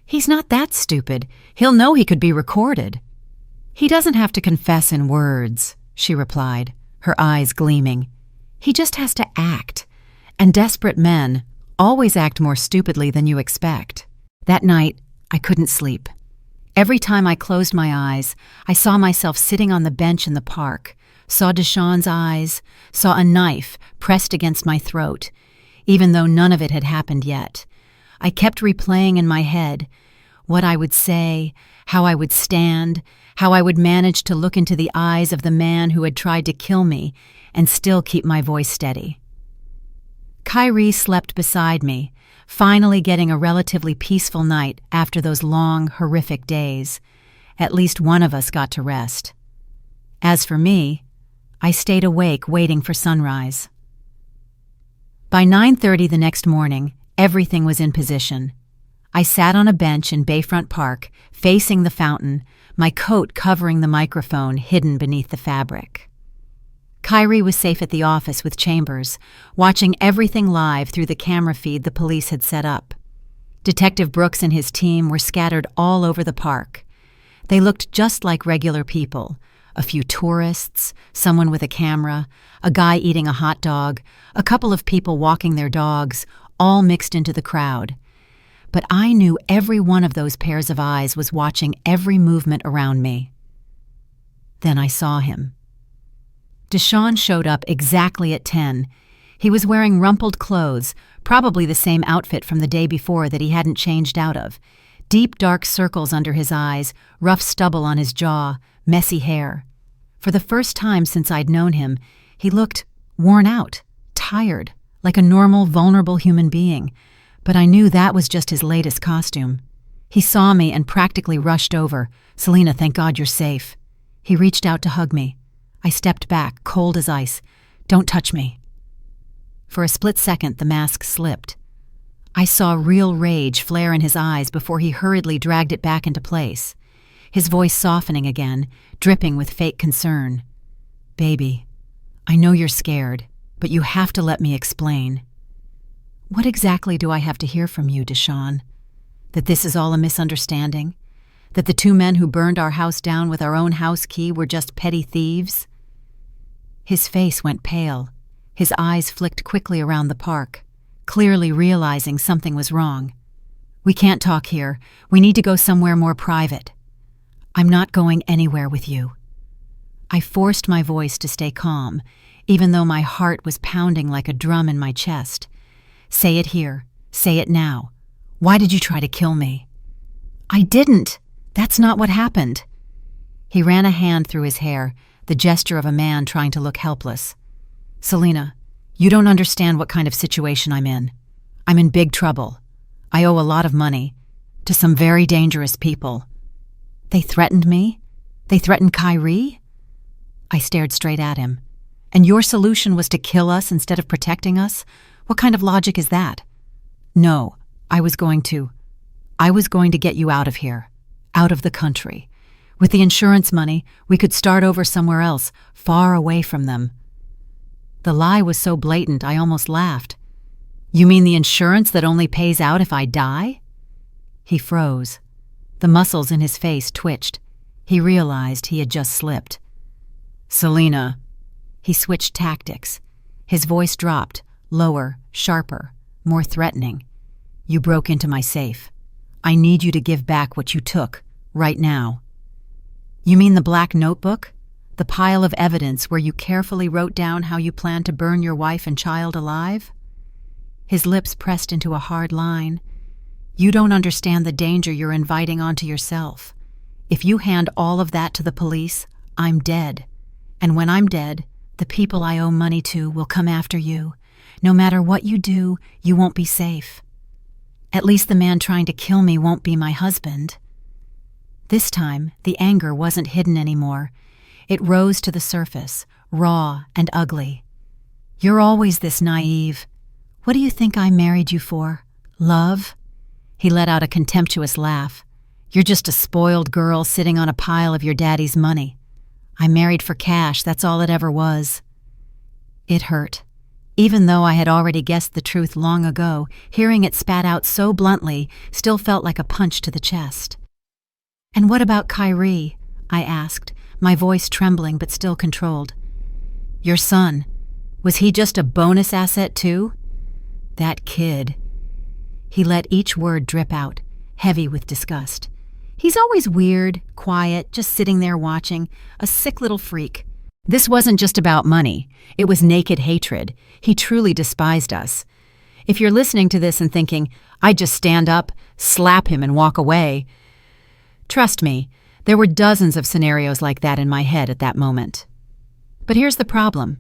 He's not that stupid. He'll know he could be recorded. He doesn't have to confess in words, she replied, her eyes gleaming. He just has to act. And desperate men always act more stupidly than you expect. That night, I couldn't sleep. Every time I closed my eyes, I saw myself sitting on the bench in the park, saw Deshawn's eyes, saw a knife pressed against my throat, even though none of it had happened yet. I kept replaying in my head what I would say, how I would stand, how I would manage to look into the eyes of the man who had tried to kill me and still keep my voice steady. Kyrie slept beside me, finally getting a relatively peaceful night after those long, horrific days. At least one of us got to rest. As for me, I stayed awake waiting for sunrise. By 9:30 the next morning, everything was in position. I sat on a bench in Bayfront Park, facing the fountain, my coat covering the microphone hidden beneath the fabric. Kyrie was safe at the office with Chambers, watching everything live through the camera feed the police had set up. Detective Brooks and his team were scattered all over the park. They looked just like regular people. A few tourists, someone with a camera, a guy eating a hot dog, a couple of people walking their dogs, all mixed into the crowd. But I knew every one of those pairs of eyes was watching every movement around me. Then I saw him. Deshawn showed up exactly at 10. He was wearing rumpled clothes, probably the same outfit from the day before that he hadn't changed out of. Deep dark circles under his eyes, rough stubble on his jaw, messy hair. For the first time since I'd known him, he looked worn out, tired, like a normal, vulnerable human being. But I knew that was just his latest costume. He saw me and practically rushed over. "Selena, thank God you're safe." He reached out to hug me. I stepped back, cold as ice. "Don't touch me." For a split second, the mask slipped. I saw real rage flare in his eyes before he hurriedly dragged it back into place. His voice softening again, dripping with fake concern. "Baby, I know you're scared, but you have to let me explain." "What exactly do I have to hear from you, Deshawn? That this is all a misunderstanding? That the two men who burned our house down with our own house key were just petty thieves?" His face went pale. His eyes flicked quickly around the park, clearly realizing something was wrong. "We can't talk here. We need to go somewhere more private." "I'm not going anywhere with you." I forced my voice to stay calm, even though my heart was pounding like a drum in my chest. "Say it here. Say it now. Why did you try to kill me?" "I didn't. That's not what happened." He ran a hand through his hair, the gesture of a man trying to look helpless. "Selena, you don't understand what kind of situation I'm in. I'm in big trouble. I owe a lot of money to some very dangerous people." "They threatened me? They threatened Kyrie?" I stared straight at him. "And your solution was to kill us instead of protecting us? What kind of logic is that?" "No, I was going to get you out of here, out of the country. With the insurance money, we could start over somewhere else, far away from them." The lie was so blatant I almost laughed. "You mean the insurance that only pays out if I die?" He froze. The muscles in his face twitched. He realized he had just slipped. "Selena." He switched tactics. His voice dropped, lower, sharper, more threatening. "You broke into my safe. I need you to give back what you took, right now." "You mean the black notebook? The pile of evidence where you carefully wrote down how you planned to burn your wife and child alive?" His lips pressed into a hard line. "You don't understand the danger you're inviting onto yourself. If you hand all of that to the police, I'm dead. And when I'm dead, the people I owe money to will come after you. No matter what you do, you won't be safe. At least the man trying to kill me won't be my husband." This time, the anger wasn't hidden anymore. It rose to the surface, raw and ugly. "You're always this naive. What do you think I married you for? Love?" He let out a contemptuous laugh. "You're just a spoiled girl sitting on a pile of your daddy's money. I married for cash, that's all it ever was." It hurt. Even though I had already guessed the truth long ago, hearing it spat out so bluntly still felt like a punch to the chest. "And what about Kyrie?" I asked, my voice trembling but still controlled. "Your son. Was he just a bonus asset too?" "That kid." He let each word drip out, heavy with disgust. "He's always weird, quiet, just sitting there watching, a sick little freak." This wasn't just about money. It was naked hatred. He truly despised us. If you're listening to this and thinking, "I'd just stand up, slap him and walk away," trust me, there were dozens of scenarios like that in my head at that moment. But here's the problem.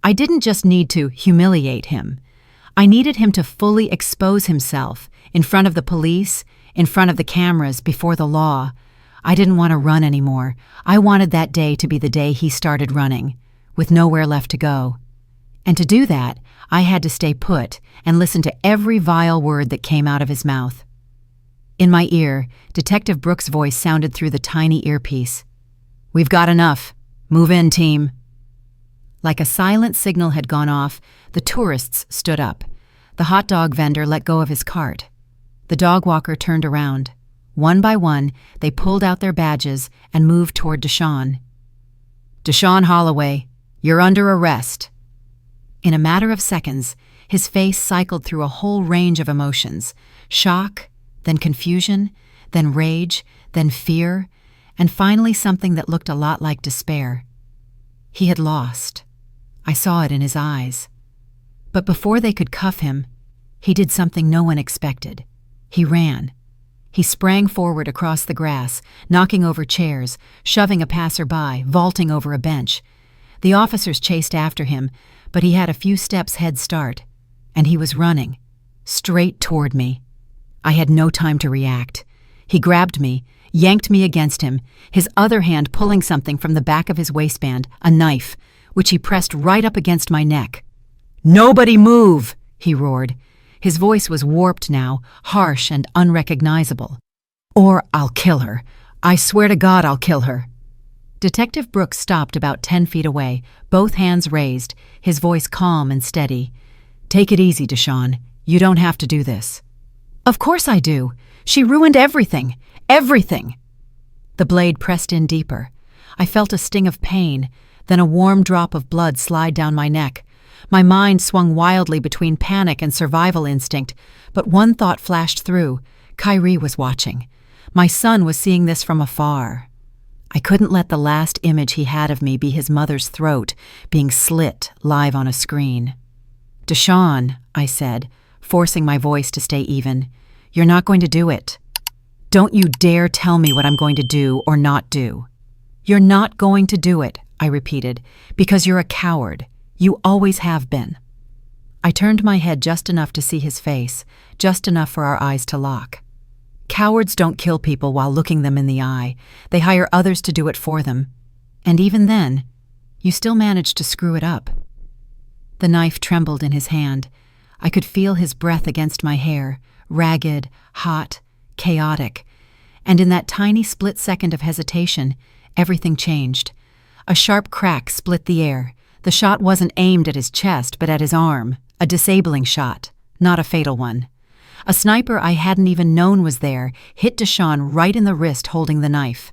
I didn't just need to humiliate him. I needed him to fully expose himself in front of the police, in front of the cameras, before the law. I didn't want to run anymore. I wanted that day to be the day he started running, with nowhere left to go. And to do that, I had to stay put and listen to every vile word that came out of his mouth. In my ear, Detective Brooks' voice sounded through the tiny earpiece. "We've got enough. Move in, team." Like a silent signal had gone off, the tourists stood up. The hot dog vendor let go of his cart. The dog walker turned around. One by one, they pulled out their badges and moved toward Deshawn. "Deshawn Holloway, you're under arrest." In a matter of seconds, his face cycled through a whole range of emotions: shock, then confusion, then rage, then fear, and finally something that looked a lot like despair. He had lost. I saw it in his eyes. But before they could cuff him, he did something no one expected. He ran. He sprang forward across the grass, knocking over chairs, shoving a passerby, vaulting over a bench. The officers chased after him, but he had a few steps head start, and he was running, straight toward me. I had no time to react. He grabbed me, yanked me against him, his other hand pulling something from the back of his waistband, a knife, which he pressed right up against my neck. "Nobody move!" he roared. His voice was warped now, harsh and unrecognizable. "Or I'll kill her. I swear to God I'll kill her." Detective Brooks stopped about 10 feet away, both hands raised, his voice calm and steady. "Take it easy, Deshawn. You don't have to do this." "Of course I do. She ruined everything. Everything." The blade pressed in deeper. I felt a sting of pain, then a warm drop of blood slide down my neck. My mind swung wildly between panic and survival instinct, but one thought flashed through. Kyrie was watching. My son was seeing this from afar. I couldn't let the last image he had of me be his mother's throat, being slit live on a screen. "Deshawn," I said, forcing my voice to stay even, "you're not going to do it. Don't you dare tell me what I'm going to do or not do." "You're not going to do it," I repeated, "because you're a coward. You always have been." I turned my head just enough to see his face, just enough for our eyes to lock. Cowards don't kill people while looking them in the eye. They hire others to do it for them. And even then, you still manage to screw it up. The knife trembled in his hand. I could feel his breath against my hair, ragged, hot, chaotic. And in that tiny split second of hesitation, everything changed. A sharp crack split the air. The shot wasn't aimed at his chest, but at his arm, a disabling shot, not a fatal one. A sniper I hadn't even known was there hit Deshawn right in the wrist holding the knife.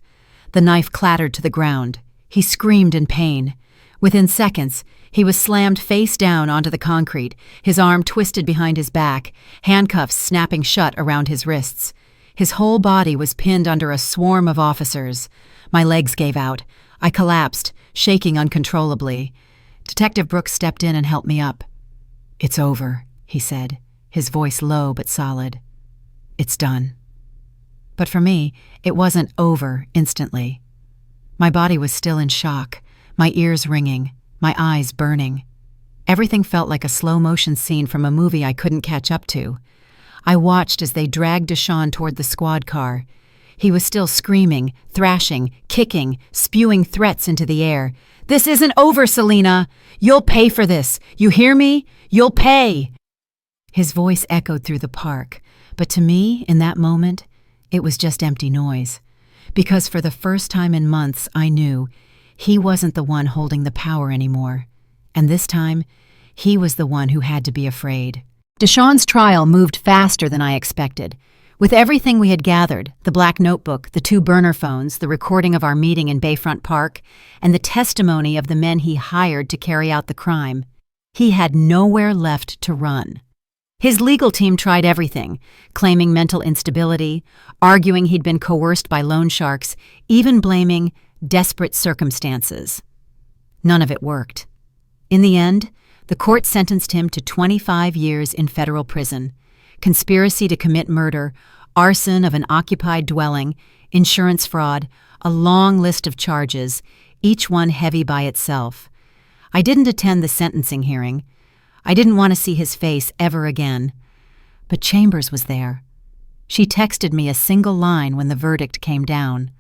The knife clattered to the ground. He screamed in pain. Within seconds, he was slammed face down onto the concrete, his arm twisted behind his back, handcuffs snapping shut around his wrists. His whole body was pinned under a swarm of officers. My legs gave out. I collapsed, shaking uncontrollably. Detective Brooks stepped in and helped me up. "It's over," he said, his voice low but solid. "It's done." But for me, it wasn't over instantly. My body was still in shock, my ears ringing, my eyes burning. Everything felt like a slow-motion scene from a movie I couldn't catch up to. I watched as they dragged Deshawn toward the squad car. He was still screaming, thrashing, kicking, spewing threats into the air. "This isn't over, Selena! You'll pay for this! You hear me? You'll pay!" His voice echoed through the park, but to me, in that moment, it was just empty noise. Because for the first time in months, I knew he wasn't the one holding the power anymore. And this time, He was the one who had to be afraid. Deshawn's trial moved faster than I expected. With everything we had gathered, the black notebook, the 2 burner phones, the recording of our meeting in Bayfront Park, and the testimony of the men he hired to carry out the crime, he had nowhere left to run. His legal team tried everything, claiming mental instability, arguing he'd been coerced by loan sharks, even blaming desperate circumstances. None of it worked. In the end, the court sentenced him to 25 years in federal prison, conspiracy to commit murder, arson of an occupied dwelling, insurance fraud, a long list of charges, each one heavy by itself. I didn't attend the sentencing hearing. I didn't want to see his face ever again. But Chambers was there. She texted me a single line when the verdict came down.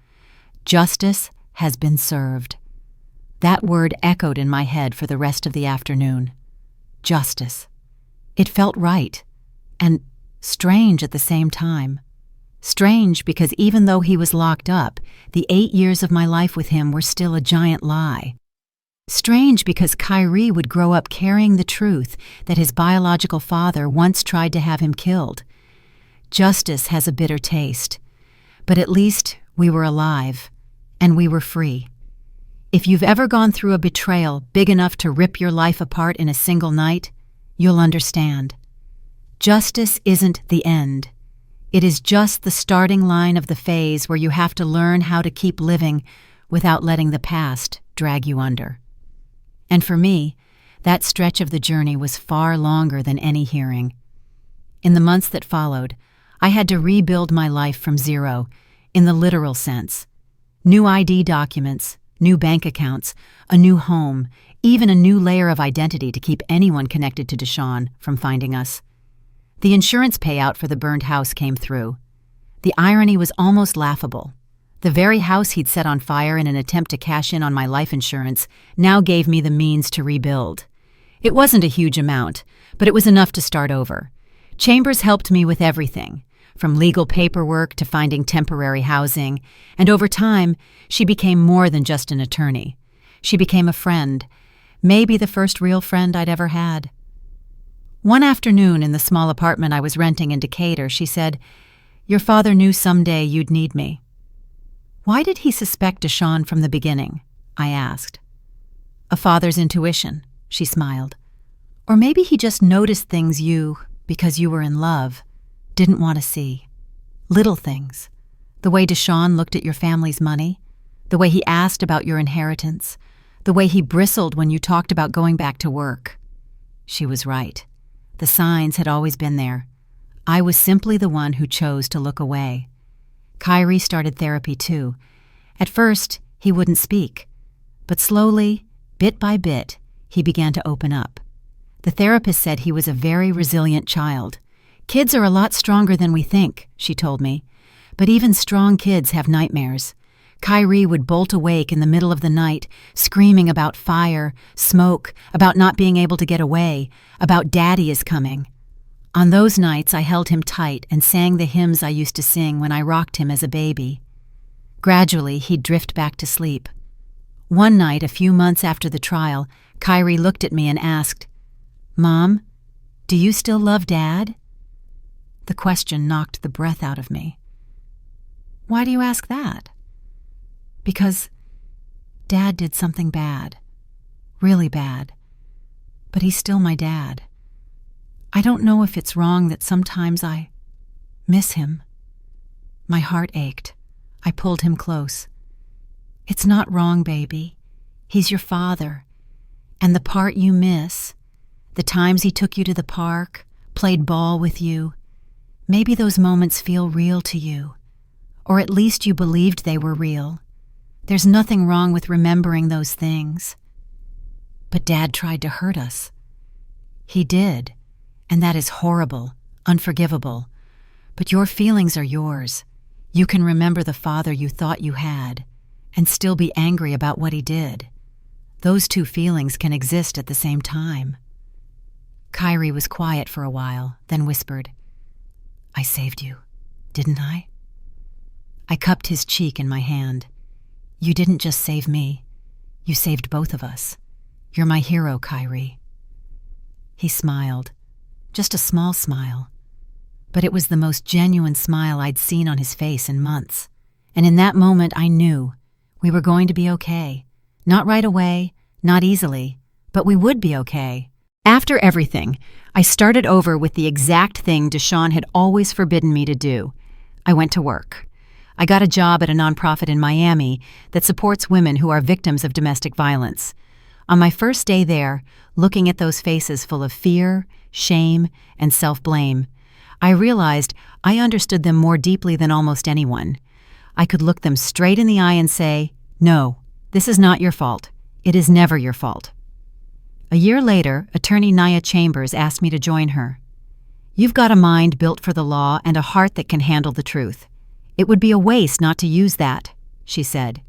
Justice has been served. That word echoed in my head for the rest of the afternoon. Justice. It felt right, and strange at the same time. Strange because even though he was locked up, the 8 years of my life with him were still a giant lie. Strange because Kyrie would grow up carrying the truth that his biological father once tried to have him killed. Justice has a bitter taste, but at least we were alive, and we were free. If you've ever gone through a betrayal big enough to rip your life apart in a single night, you'll understand. Justice isn't the end. It is just the starting line of the phase where you have to learn how to keep living without letting the past drag you under. And for me, that stretch of the journey was far longer than any hearing. In the months that followed, I had to rebuild my life from zero, in the literal sense. New ID documents, new bank accounts, a new home, even a new layer of identity to keep anyone connected to Deshawn from finding us. The insurance payout for the burned house came through. The irony was almost laughable. The very house he'd set on fire in an attempt to cash in on my life insurance now gave me the means to rebuild. It wasn't a huge amount, but it was enough to start over. Chambers helped me with everything, from legal paperwork to finding temporary housing, and over time, she became more than just an attorney. She became a friend, maybe the first real friend I'd ever had. One afternoon in the small apartment I was renting in Decatur, she said, "Your father knew someday you'd need me." "Why did he suspect Deshawn from the beginning?" I asked. "A father's intuition," she smiled. "Or maybe he just noticed things you, because you were in love, didn't want to see. Little things. The way Deshawn looked at your family's money, the way he asked about your inheritance, the way he bristled when you talked about going back to work." She was right. The signs had always been there. I was simply the one who chose to look away. Kyrie started therapy too. At first, he wouldn't speak. But slowly, bit by bit, he began to open up. The therapist said he was a very resilient child. "Kids are a lot stronger than we think," she told me. "But even strong kids have nightmares." Kyrie would bolt awake in the middle of the night, screaming about fire, smoke, about not being able to get away, about Daddy is coming. On those nights, I held him tight and sang the hymns I used to sing when I rocked him as a baby. Gradually, he'd drift back to sleep. One night, a few months after the trial, Kyrie looked at me and asked, "Mom, do you still love Dad?" The question knocked the breath out of me. "Why do you ask that?" "Because Dad did something bad, really bad, but he's still my dad. I don't know if it's wrong that sometimes I miss him." My heart ached. I pulled him close. "It's not wrong, baby. He's your father. And the part you miss, the times he took you to the park, played ball with you, maybe those moments feel real to you, or at least you believed they were real. There's nothing wrong with remembering those things. But Dad tried to hurt us. He did, and that is horrible, unforgivable. But your feelings are yours. You can remember the father you thought you had, and still be angry about what he did. Those two feelings can exist at the same time." Kyrie was quiet for a while, then whispered, "I saved you, didn't I?" I cupped his cheek in my hand. "You didn't just save me. You saved both of us. You're my hero, Kyrie." He smiled. Just a small smile. But it was the most genuine smile I'd seen on his face in months. And in that moment I knew we were going to be okay. Not right away, not easily, but we would be okay. After everything, I started over with the exact thing Deshaun had always forbidden me to do. I went to work. I got a job at a nonprofit in Miami that supports women who are victims of domestic violence. On my first day there, looking at those faces full of fear, shame, and self-blame, I realized I understood them more deeply than almost anyone. I could look them straight in the eye and say, "No, this is not your fault. It is never your fault." A year later, attorney Nia Chambers asked me to join her. "You've got a mind built for the law and a heart that can handle the truth. It would be a waste not to use that," she said.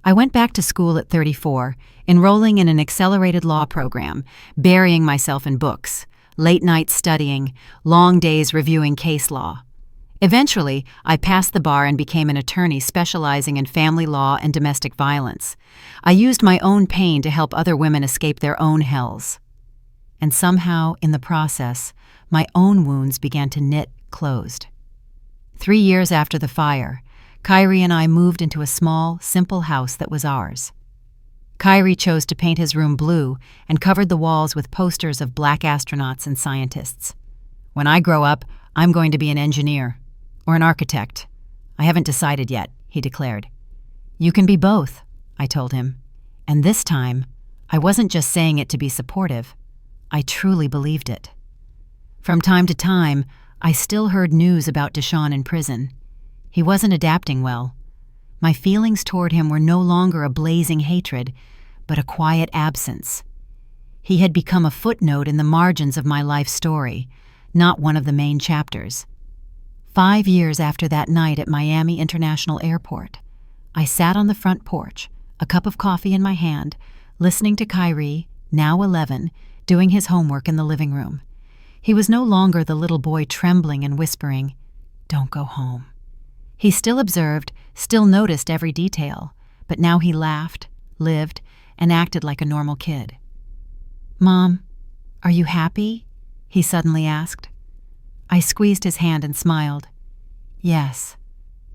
I went back to school at 34, enrolling in an accelerated law program, burying myself in books, late nights studying, long days reviewing case law. Eventually, I passed the bar and became an attorney specializing in family law and domestic violence. I used my own pain to help other women escape their own hells. And somehow, in the process, my own wounds began to knit closed. 3 years after the fire, Kyrie and I moved into a small, simple house that was ours. Kyrie chose to paint his room blue and covered the walls with posters of black astronauts and scientists. "When I grow up, I'm going to be an engineer. Or an architect. I haven't decided yet," he declared. "You can be both," I told him. And this time, I wasn't just saying it to be supportive. I truly believed it. From time to time, I still heard news about Deshaun in prison. He wasn't adapting well. My feelings toward him were no longer a blazing hatred, but a quiet absence. He had become a footnote in the margins of my life story, not one of the main chapters. 5 years after that night at Miami International Airport, I sat on the front porch, a cup of coffee in my hand, listening to Kyrie, now 11, doing his homework in the living room. He was no longer the little boy trembling and whispering, "Don't go home." He still observed, still noticed every detail, but now he laughed, lived, and acted like a normal kid. "Mom, are you happy?" he suddenly asked. I squeezed his hand and smiled. "Yes.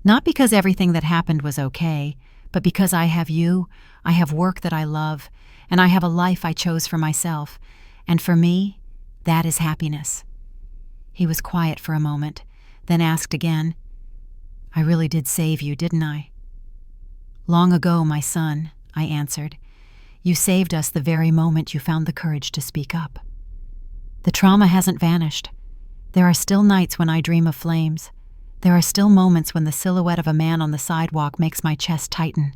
Not because everything that happened was okay, but because I have you, I have work that I love, and I have a life I chose for myself, and for me, that is happiness." He was quiet for a moment, then asked again, "I really did save you, didn't I?" "Long ago, my son," I answered. "You saved us the very moment you found the courage to speak up. The trauma hasn't vanished. There are still nights when I dream of flames. There are still moments when the silhouette of a man on the sidewalk makes my chest tighten.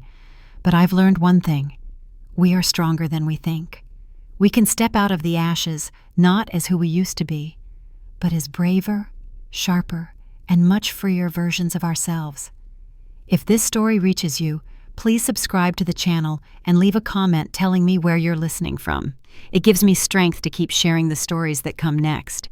But I've learned one thing. We are stronger than we think. We can step out of the ashes, not as who we used to be, but as braver, sharper, and much freer versions of ourselves. If this story reaches you, please subscribe to the channel and leave a comment telling me where you're listening from. It gives me strength to keep sharing the stories that come next.